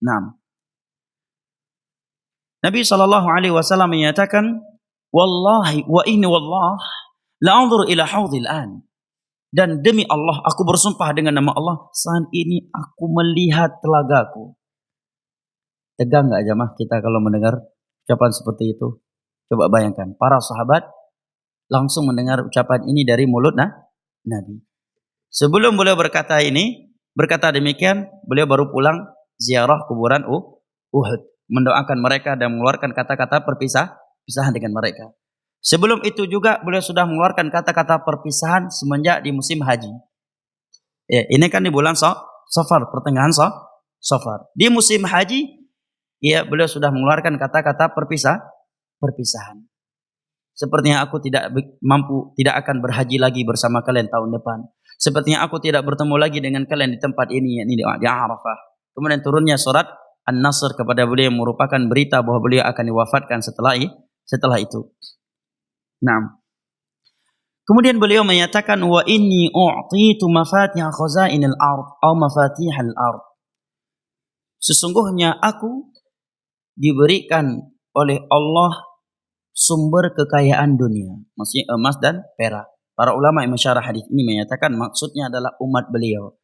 Nah, Nabi SAW menyatakan, wallahi wa inni wallah la'anzur ila hawdil an. Dan demi Allah, aku bersumpah dengan nama Allah, saat ini aku melihat telagaku. Tegang gak jamaah kita kalau mendengar ucapan seperti itu? Coba bayangkan, para sahabat langsung mendengar ucapan ini dari mulut Nabi. Sebelum beliau berkata demikian, beliau baru pulang ziarah kuburan Uhud, mendoakan mereka dan mengeluarkan kata-kata perpisahan dengan mereka. Sebelum itu juga beliau sudah mengeluarkan kata-kata perpisahan semenjak di musim haji. Ya, ini kan di bulan Safar, pertengahan Safar. Di musim haji, ya, beliau sudah mengeluarkan kata-kata perpisahan. Sepertinya aku tidak akan berhaji lagi bersama kalian tahun depan. Sepertinya aku tidak bertemu lagi dengan kalian di tempat ini, yakni di Arafah. Kemudian turunnya surat An-Nasr kepada beliau yang merupakan berita bahwa beliau akan diwafatkan setelah itu. Nah, kemudian beliau menyatakan, wa inni u'titu mafatih khazainil ard atau mafatihal ard. Sesungguhnya aku diberikan oleh Allah sumber kekayaan dunia, maksudnya emas dan perak. Para ulama yang mensyarah hadis ini menyatakan maksudnya adalah umat beliau.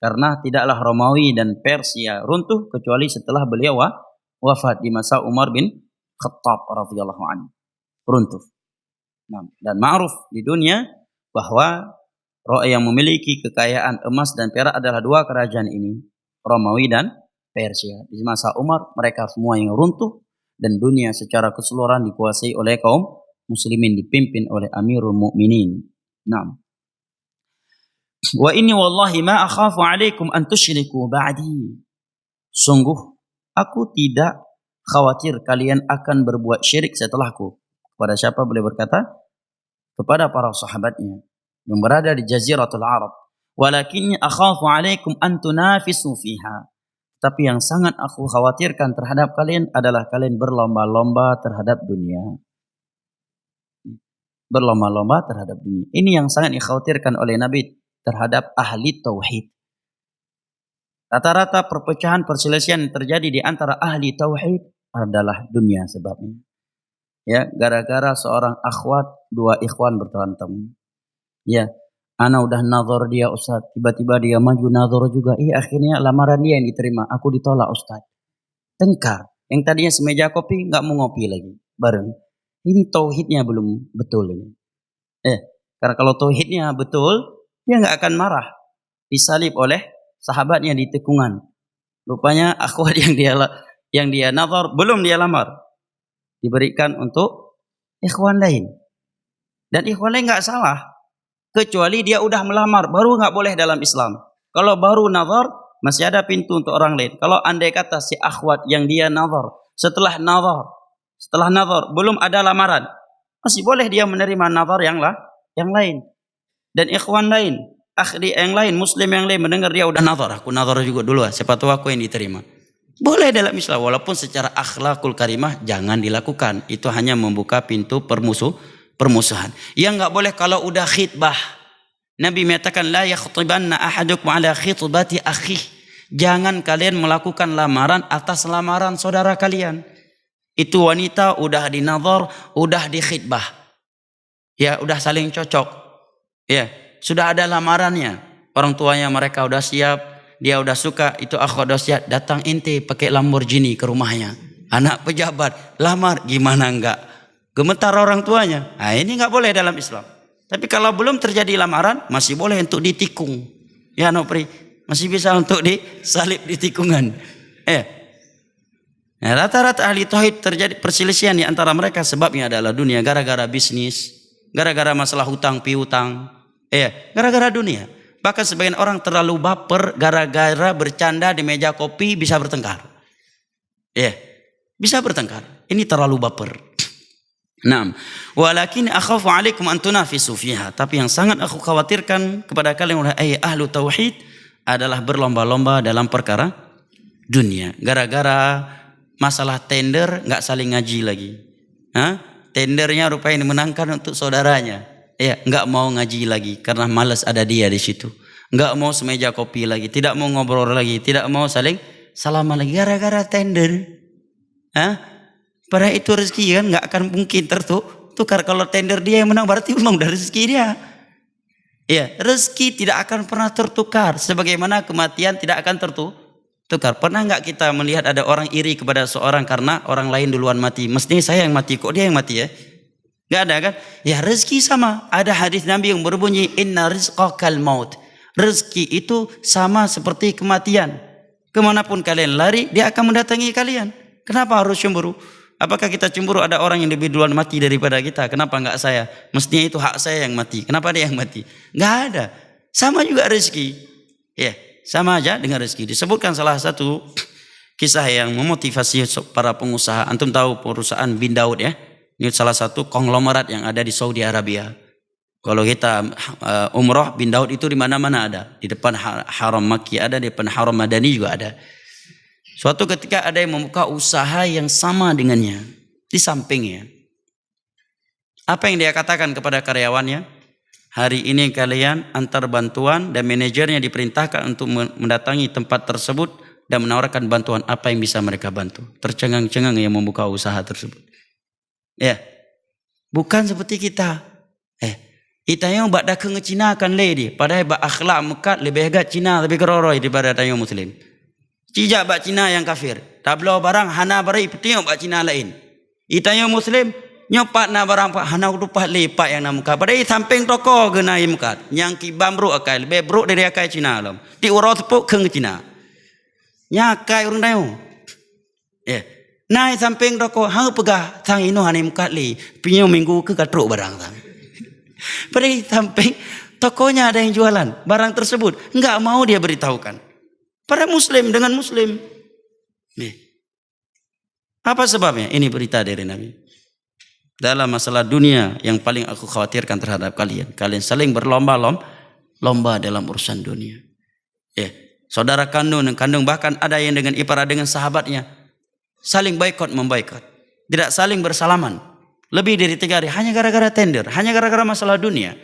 Karena tidaklah Romawi dan Persia runtuh kecuali setelah beliau wafat di masa Umar bin Khattab radhiyallahu anhu. Runtuh. Nah, dan ma'ruf di dunia bahwa yang memiliki kekayaan emas dan perak adalah 2 kerajaan ini, Romawi dan Persia. Di masa Umar mereka semua yang runtuh dan dunia secara keseluruhan dikuasai oleh kaum muslimin dipimpin oleh Amirul Mukminin. Nah, Wa inni wallahi ma akhafu alaikum an tusyriku ba'di. Sungguh aku tidak khawatir kalian akan berbuat syirik setelahku. Kepada siapa beliau berkata? Kepada para sahabatnya yang berada di Jaziratul Arab. Walakinni akhafu alaikum an tunafisu fiha. Tapi yang sangat aku khawatirkan terhadap kalian adalah kalian berlomba-lomba terhadap dunia. Berlomba-lomba terhadap dunia. Ini yang sangat dikhawatirkan oleh Nabi terhadap ahli tauhid. Rata-rata perpecahan perselisihan yang terjadi di antara ahli tauhid adalah dunia sebabnya. Ya, gara-gara seorang akhwat, dua ikhwan berantem. Ya, ana udah nazar dia Ustaz, tiba-tiba dia maju nazar juga. Akhirnya lamaran dia yang diterima, aku ditolak Ustaz. Tengkar. Yang tadinya semeja kopi nggak mau ngopi lagi bareng. Ini tauhidnya belum betul ini. Karena kalau tauhidnya betul, dia nggak akan marah. Disalib oleh sahabatnya di tikungan. Rupanya akhwat yang dia nazar belum dia lamar. Diberikan untuk ikhwan lain. Dan ikhwan lain nggak salah. Kecuali dia udah melamar, baru nggak boleh dalam Islam. Kalau baru nazar, masih ada pintu untuk orang lain. Kalau andai kata si akhwat yang dia nazar, setelah nazar belum ada lamaran, masih boleh dia menerima nazar yang lain. Dan ikhwan lain, akhli yang lain, muslim yang lain mendengar dia udah nazar, aku nazar juga dulu, siapa tahu aku yang diterima. Boleh dalam Islam, walaupun secara akhlakul karimah jangan dilakukan. Itu hanya membuka pintu permusuhan. Yang nggak boleh kalau udah khitbah. Nabi menyatakan la yakhtibanna ahadukum ala khitbati akhih. Jangan kalian melakukan lamaran atas lamaran saudara kalian. Itu wanita udah dinazar, udah dikhitbah. Ya, udah saling cocok. Ya, sudah ada lamarannya. Orang tuanya mereka udah siap. Dia udah suka, itu akhwat udah siap, datang ente pakai Lamborghini ke rumahnya. Anak pejabat, lamar, gimana enggak? Gemetar orang tuanya. Nah, ini enggak boleh dalam Islam. Tapi kalau belum terjadi lamaran, masih boleh untuk ditikung. Ya Nopri, masih bisa untuk disalib di tikungan. Nah, rata-rata ahli tauhid terjadi perselisihan di antara mereka sebabnya adalah dunia, gara-gara bisnis, gara-gara masalah hutang piutang. Gara-gara dunia. Bahkan sebagian orang terlalu baper gara-gara bercanda di meja kopi bisa bertengkar. Bisa bertengkar. Ini terlalu baper. Naam. Walakin akhafu alaikum an tunafisu fiha. Tapi yang sangat aku khawatirkan kepada kalian wahai ahlu tauhid adalah berlomba-lomba dalam perkara dunia. Gara-gara masalah tender nggak saling ngaji lagi. Tendernya rupanya dimenangkan untuk saudaranya. Nggak mau ngaji lagi karena malas ada dia di situ. Nggak mau semeja kopi lagi, tidak mau ngobrol lagi, tidak mau saling salaman lagi gara-gara tender. Padahal itu rezeki kan nggak akan mungkin tertukar. Kalau tender dia yang menang berarti memang dari rezeki dia. Rezeki tidak akan pernah tertukar, sebagaimana kematian tidak akan tertukar. Pernah nggak kita melihat ada orang iri kepada seorang karena orang lain duluan mati? Mestinya saya yang mati, kok dia yang mati ya? Gak ada kan? Ya rezeki sama. Ada hadis Nabi yang berbunyi inna rizqakal maut. Rezeki itu sama seperti kematian. Kemanapun kalian lari, dia akan mendatangi kalian. Kenapa harus cemburu? Apakah kita cemburu ada orang yang lebih duluan mati daripada kita? Kenapa enggak saya? Mestinya itu hak saya yang mati. Kenapa dia yang mati? Enggak ada. Sama juga rezeki. Sama aja dengan rezeki. Disebutkan salah satu kisah yang memotivasi para pengusaha. Antum tahu perusahaan Bin Daud ya? Ini salah satu konglomerat yang ada di Saudi Arabia. Kalau kita umroh, Bin Daud itu di mana-mana ada. Di depan Haram Makki ada, di depan Haram Madani juga ada. Suatu ketika ada yang membuka usaha yang sama dengannya. Di sampingnya. Apa yang dia katakan kepada karyawannya? Hari ini kalian antar bantuan dan manajernya diperintahkan untuk mendatangi tempat tersebut dan menawarkan bantuan apa yang bisa mereka bantu. Tercengang-cengang yang membuka usaha tersebut. Bukan seperti kita. Kita yang bak dagang ke Cina kan lady. Padahal bak akhlak mekat lebih agak Cina lebih keroroi daripada tayang Muslim. Cijak bak Cina yang kafir. Tablau barang hana barai tengok bak Cina lain. Itanya Muslim nyopat na barang pak hana rupat lepak yang nak muka. Padahal samping toko kena yang muka. Yang kibam bro akai lebih bro dari akai Cina alam. Ti urau tepuk ke Cina. Nyakai orang tayang. Nai samping toko hang pegah sang ino hanim kat li pinyo minggu ke katruk barang sang. Pada samping tokonya ada yang jualan barang tersebut, nggak mau dia beritahukan. Para muslim dengan muslim. Nih. Apa sebabnya? Ini berita dari Nabi. Dalam masalah dunia yang paling aku khawatirkan terhadap kalian. Kalian saling berlomba dalam urusan dunia. Ya, saudara kandung bahkan ada yang dengan ipar dengan sahabatnya saling memboikot. Tidak saling bersalaman. Lebih dari 3 hari hanya gara-gara tender, hanya gara-gara masalah dunia.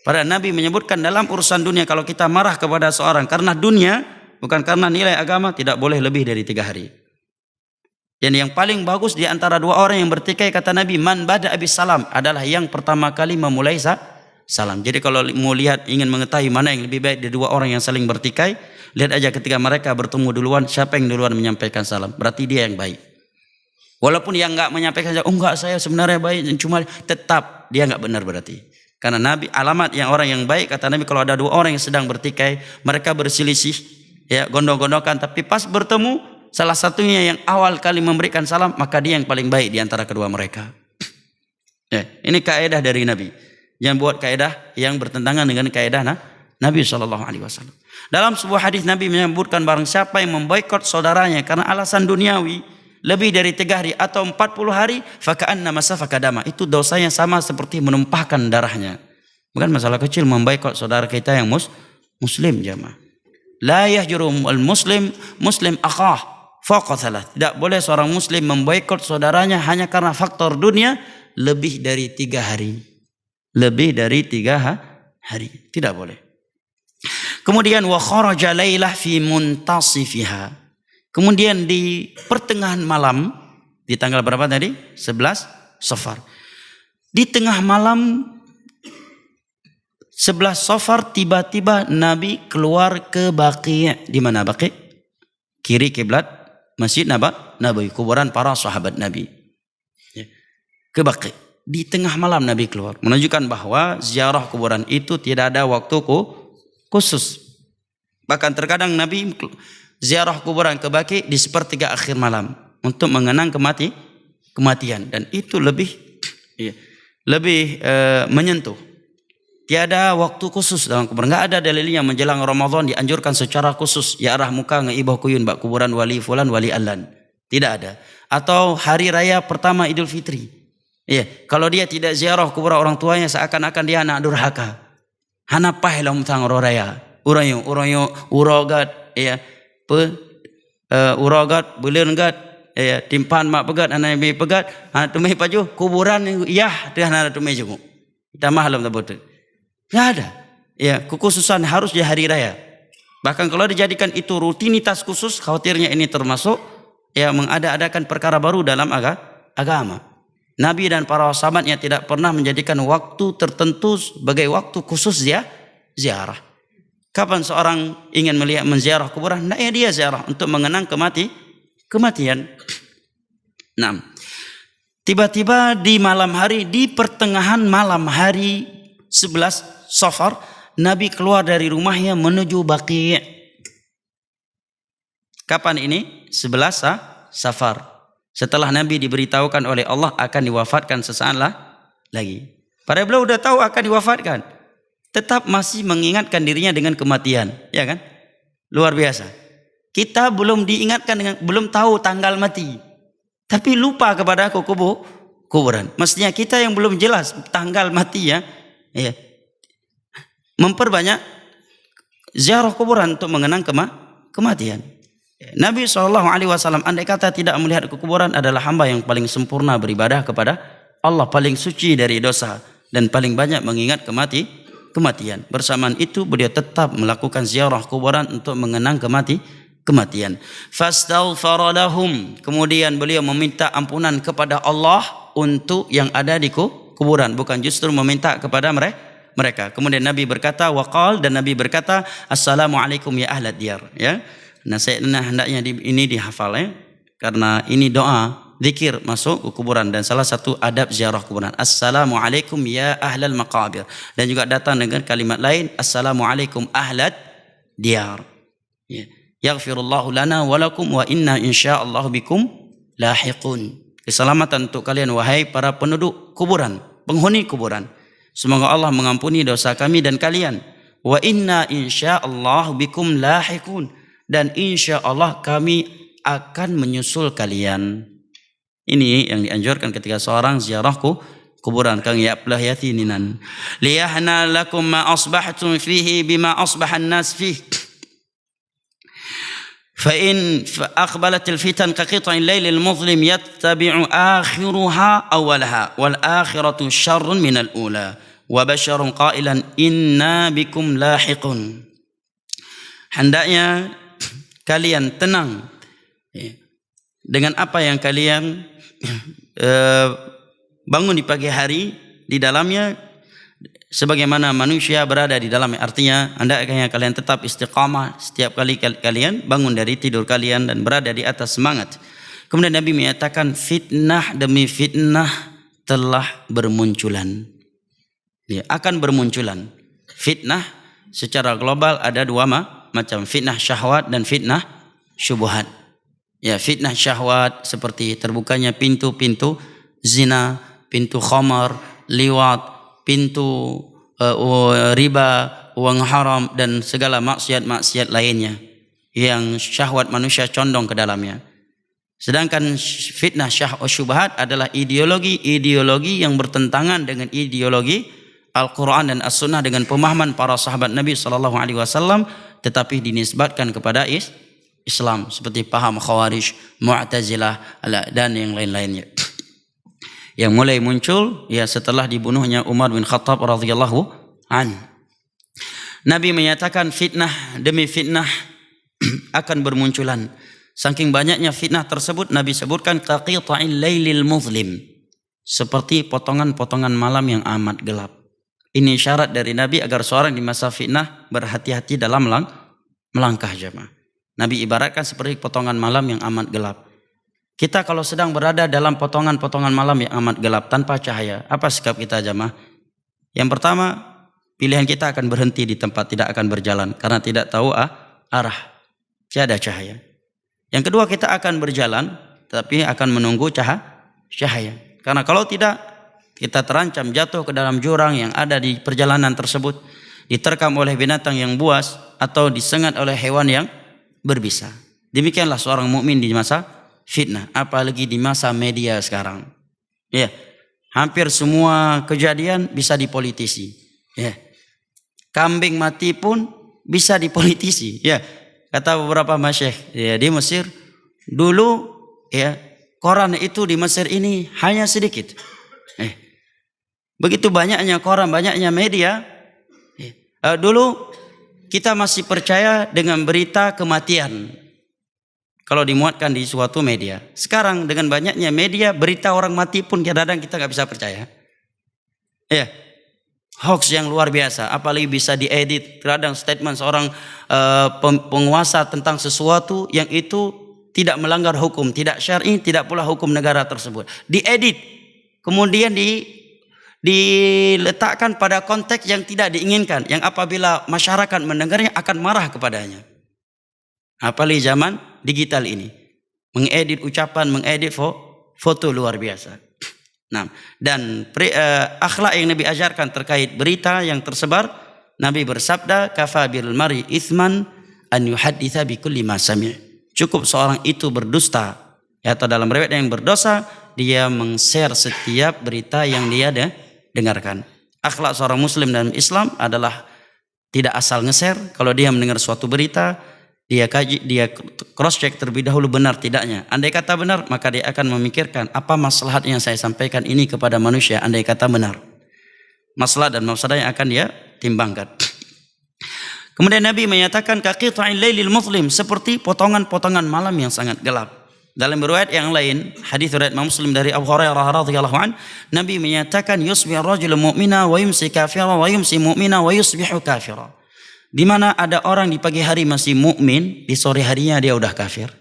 Padahal Nabi menyebutkan dalam urusan dunia kalau kita marah kepada seorang karena dunia, bukan karena nilai agama, tidak boleh lebih dari 3 hari. Dan yang paling bagus di antara 2 orang yang bertikai, kata Nabi, man bada abis salam, adalah yang pertama kali memulai salam. Jadi kalau mau lihat, ingin mengetahui mana yang lebih baik dari 2 orang yang saling bertikai, lihat aja ketika mereka bertemu duluan, siapa yang duluan menyampaikan salam. Berarti dia yang baik. Walaupun yang enggak menyampaikan salam, oh enggak, saya sebenarnya baik, cuma tetap dia enggak benar berarti. Karena Nabi, alamat yang orang yang baik, kata Nabi, kalau ada 2 orang yang sedang bertikai, mereka berselisih, ya gondok-gondokan, tapi pas bertemu, salah satunya yang awal kali memberikan salam, maka dia yang paling baik di antara kedua mereka. Ya, ini kaidah dari Nabi. Jangan buat kaidah yang bertentangan dengan kaidah Nabi SAW. Dalam sebuah hadis Nabi menyebutkan barang siapa yang memboikot saudaranya karena alasan duniawi lebih dari 3 hari atau 40 hari, faka'anna masafaka dama. Itu dosanya sama seperti menumpahkan darahnya. Bukan masalah kecil memboikot saudara kita yang muslim jamaah. La yahjuru al-muslim akhah fawqa thalath. Tidak boleh seorang muslim memboikot saudaranya hanya karena faktor dunia lebih dari 3 hari. Lebih dari 3 hari. Tidak boleh. Kemudian wa kharaja lailah fi muntasifiha. Kemudian di pertengahan malam, di tanggal berapa tadi? 11 Safar. Di tengah malam 11 Safar tiba-tiba Nabi keluar ke Baqi'. Di mana Baqi'? Kiri kiblat Masjid Nabawi, kuburan para sahabat Nabi. Ke Baqi'. Di tengah malam Nabi keluar, menunjukkan bahwa ziarah kuburan itu tidak ada waktu khusus. Bahkan terkadang Nabi ziarah kuburan ke Baqi' di sepertiga akhir malam untuk mengenang kematian, dan itu lebih menyentuh. Tiada waktu khusus dalam kuburan. Enggak ada dalilnya menjelang Ramadan dianjurkan secara khusus ya arah muka ngeibah kuyun bak kuburan wali fulan wali alan. Tidak ada. Atau hari raya pertama Idul Fitri. Iya, kalau dia tidak ziarah kuburan orang tuanya seakan-akan dia anak durhaka. Hanapah lam tang raya. Urayo urogat ya. Urogat buleungat ya timpan mak pegat anak bi pegat tumai paju kuburan yah teh anak tumai jugu. Kita mahlum tabut. Nggak ada. Ya, kekhususan harus di hari raya. Bahkan kalau dijadikan itu rutinitas khusus, khawatirnya ini termasuk ya mengada-adakan perkara baru dalam agama. Nabi dan para sahabatnya tidak pernah menjadikan waktu tertentu sebagai waktu khusus ziarah. Kapan seorang ingin melihat menziarah kuburan, nah ya dia ziarah untuk mengenang kematian. Nah, tiba-tiba di malam hari, di pertengahan malam hari 11 Safar, Nabi keluar dari rumahnya menuju Baqi'. Kapan ini? 11 Safar. Setelah Nabi diberitahukan oleh Allah akan diwafatkan sesaat lagi. Padahal beliau sudah tahu akan diwafatkan, tetap masih mengingatkan dirinya dengan kematian, ya kan? Luar biasa. Kita belum diingatkan belum tahu tanggal mati, tapi lupa kepada kuburan. Mestinya kita yang belum jelas tanggal mati ya. Memperbanyak ziarah kuburan untuk mengenang kematian. Nabi SAW andai kata tidak melihat ke kuburan adalah hamba yang paling sempurna beribadah kepada Allah, paling suci dari dosa dan paling banyak mengingat kematian. Bersamaan itu beliau tetap melakukan ziarah kuburan untuk mengenang kematian. Fastaghfara lahum, kemudian beliau meminta ampunan kepada Allah untuk yang ada di kuburan, bukan justru meminta kepada mereka. Kemudian Nabi berkata waqal, dan Nabi berkata assalamualaikum ya ahlad diyar, ya. Nah, hendaknya ini dihafal ya, karena ini doa zikir masuk ke kuburan dan salah satu adab ziarah kuburan. Assalamualaikum ya ahlal maqabir, dan juga datang dengan kalimat lain assalamualaikum ahlad diyar. Ya. Yaghfirullahu lana wa lakum wa inna insyaallah bikum lahiqun. Keselamatan untuk kalian wahai para penduduk kuburan, penghuni kuburan. Semoga Allah mengampuni dosa kami dan kalian. Wa inna insyaallah bikum lahiqun. Dan insyaallah kami akan menyusul kalian. Ini yang dianjurkan ketika seorang ziarah kuburan kang ya'plah yatininan. Liyahna lakum ma asbahtum fihi bima asbahan nas fihi. فإن أقبلت الفتن كقطع الليل المظلم يتبع آخرها أولها والآخرة شر من الأولى وبشر قائلا إنا بكم لاحقون. Hendaknya kalian tenang dengan apa yang kalian bangun di pagi hari di dalamnya, sebagaimana manusia berada di dalamnya. Artinya hendaknya kalian tetap istiqamah setiap kali kalian bangun dari tidur kalian dan berada di atas semangat. Kemudian Nabi menyatakan fitnah demi fitnah telah bermunculan. Dia akan bermunculan. Fitnah secara global ada dua macam, fitnah syahwat dan fitnah syubhat. Ya, fitnah syahwat seperti terbukanya pintu-pintu zina, pintu khamar, liwat, pintu riba, uang haram dan segala maksiat-maksiat lainnya yang syahwat manusia condong ke dalamnya. Sedangkan fitnah syubhat adalah ideologi yang bertentangan dengan ideologi Al-Quran dan As-Sunnah dengan pemahaman para sahabat Nabi SAW, tetapi dinisbatkan kepada Islam seperti paham Khawarij, Mu'tazilah dan yang lain-lainnya. Yang mulai muncul ya setelah dibunuhnya Umar bin Khattab radhiyallahu an. Nabi menyatakan fitnah demi fitnah akan bermunculan. Saking banyaknya fitnah tersebut Nabi sebutkan qaqita'il lailil muzlim, seperti potongan-potongan malam yang amat gelap. Ini syarat dari Nabi agar seorang di masa fitnah berhati-hati dalam melangkah jemaah. Nabi ibaratkan seperti potongan malam yang amat gelap. Kita kalau sedang berada dalam potongan-potongan malam yang amat gelap tanpa cahaya, apa sikap kita jemaah? Yang pertama, pilihan kita akan berhenti di tempat, tidak akan berjalan karena tidak tahu arah, tiada cahaya. Yang kedua, kita akan berjalan tapi akan menunggu cahaya. Karena kalau tidak, kita terancam jatuh ke dalam jurang yang ada di perjalanan tersebut, diterkam oleh binatang yang buas atau disengat oleh hewan yang berbisa. Demikianlah seorang mukmin di masa fitnah, apalagi di masa media sekarang. Ya, hampir semua kejadian bisa dipolitisi. Ya, kambing mati pun bisa dipolitisi. Ya, kata beberapa masyayikh ya, di Mesir dulu ya, koran itu di Mesir ini hanya sedikit. Begitu banyaknya koran, banyaknya media. Dulu kita masih percaya dengan berita kematian kalau dimuatkan di suatu media. Sekarang dengan banyaknya media, berita orang mati pun kadang-kadang kita nggak bisa percaya. Ya, hoax yang luar biasa. Apalagi bisa diedit. Kadang statement seorang penguasa tentang sesuatu yang itu tidak melanggar hukum, tidak syar'i, tidak pula hukum negara tersebut. Diedit, kemudian diletakkan pada konteks yang tidak diinginkan, yang apabila masyarakat mendengarnya akan marah kepadanya. Apalagi zaman digital ini, mengedit ucapan, mengedit foto luar biasa. Nah, dan akhlak yang Nabi ajarkan terkait berita yang tersebar, Nabi bersabda, "Kafa bil mari itsman an yuhadditsa bi kulli ma sami'." Cukup seorang itu berdusta, atau dalam riwayat yang berdosa, dia meng-share setiap berita yang dia dengarkan. Akhlak seorang muslim dalam Islam adalah tidak asal nge-share. Kalau dia mendengar suatu berita, dia kaji, dia cross check terlebih dahulu benar tidaknya. Andai kata benar, maka dia akan memikirkan apa maslahat yang saya sampaikan ini kepada manusia. Andai kata benar, maslahat dan mafsadah yang akan dia timbangkan. Kemudian Nabi menyatakan kaqita'il lailil muzlim, seperti potongan-potongan malam yang sangat gelap. Dalam riwayat yang lain, hadis riwayat Muslim dari Abu Hurairah radhiyallahu an, Nabi menyatakan yusbih rajul mu'mina wa yumsi kafira wa yumsi mu'mina wa yusbihu kafira. Di mana ada orang di pagi hari masih mukmin, di sore harinya dia udah kafir.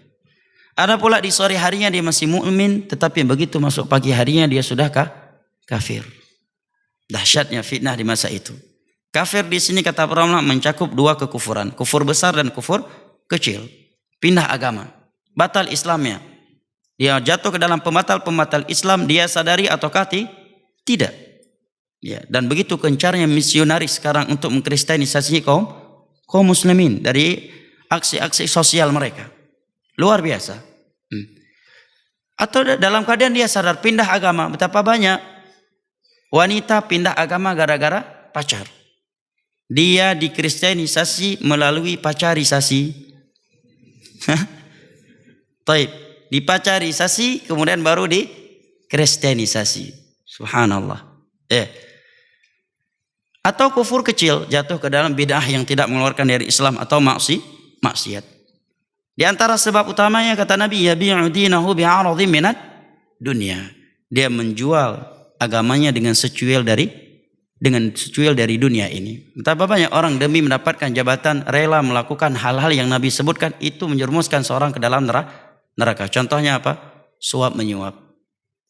Ada pula di sore harinya dia masih mukmin, tetapi begitu masuk pagi harinya dia sudah kafir. Dahsyatnya fitnah di masa itu. Kafir di sini kata para ulama mencakup dua kekufuran, kufur besar dan kufur kecil. Pindah agama, batal Islamnya. Dia jatuh ke dalam pembatal Islam, dia sadari ataukah tidak? Ya, dan begitu gencarnya misionaris sekarang untuk mengkristenisasi kaum muslimin dari aksi-aksi sosial mereka. Luar biasa. Atau dalam keadaan dia sadar pindah agama. Betapa banyak wanita pindah agama gara-gara pacar. Dia dikristenisasi melalui pacarisasi. Taib. Dipacarisasi kemudian baru dikristenisasi. Subhanallah. Atau kufur kecil, jatuh ke dalam bid'ah yang tidak mengeluarkan dari Islam atau maksiat. Di antara sebab utamanya kata Nabi, yabi'u dinahu bi'aradhin minad dunya. Dia menjual agamanya dengan secuil dari dunia ini. Betapa banyak orang demi mendapatkan jabatan rela melakukan hal-hal yang Nabi sebutkan, itu menjerumuskan seorang ke dalam neraka. Contohnya apa? Suap menyuap.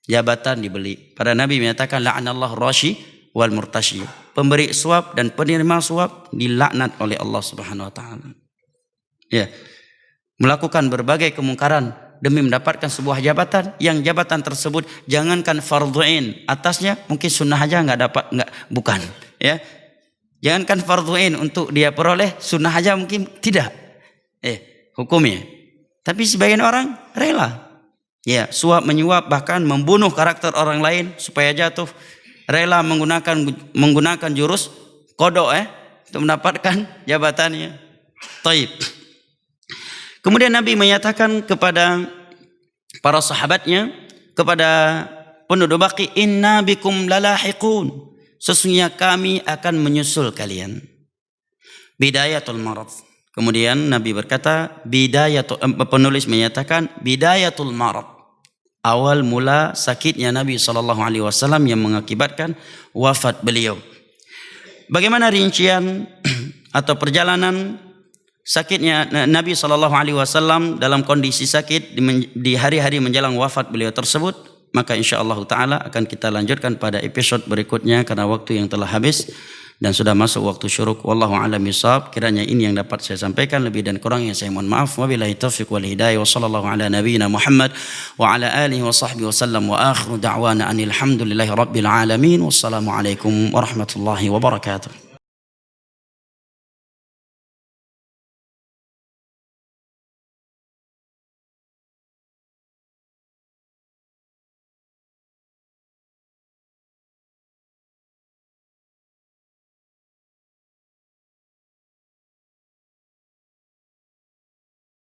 Jabatan dibeli. Pada Nabi menyatakan la'anallahu rashi wal murtashi. Pemberi suap dan penerima suap dilaknat oleh Allah Subhanahu wa taala. Ya. Melakukan berbagai kemungkaran demi mendapatkan sebuah jabatan, yang jabatan tersebut jangankan fardhu ain, atasnya mungkin sunnah aja bukan, ya. Jangankan fardhu ain untuk dia peroleh, sunnah aja mungkin tidak. Hukumnya. Tapi sebagian orang rela. Ya, suap menyuap, bahkan membunuh karakter orang lain supaya jatuh. Rela menggunakan jurus kodok untuk mendapatkan jabatannya. Taib. Kemudian Nabi menyatakan kepada para sahabatnya, kepada penduduk Baqi, inna bikum lalahiqun. Sesungguhnya kami akan menyusul kalian. Bidayatul marad. Kemudian Nabi berkata, penulis menyatakan bidayatul marad. Awal mula sakitnya Nabi SAW yang mengakibatkan wafat beliau. Bagaimana rincian atau perjalanan sakitnya Nabi SAW dalam kondisi sakit di hari-hari menjelang wafat beliau tersebut? Maka insyaAllah ta'ala akan kita lanjutkan pada episode berikutnya karena waktu yang telah habis dan sudah masuk waktu syuruk. Wallahu a'lam bishawab. Kiranya ini yang dapat saya sampaikan, lebih dan kurangnya saya mohon maaf. Wabillahi taufiq wal hidayah wa sallallahu ala nabiyyina Muhammad wa ala alihi wa sahbihi wasallam wa akhiru da'wana anil hamdulillahi rabbil alamin. Wassalamu alaikum warahmatullahi wabarakatuh.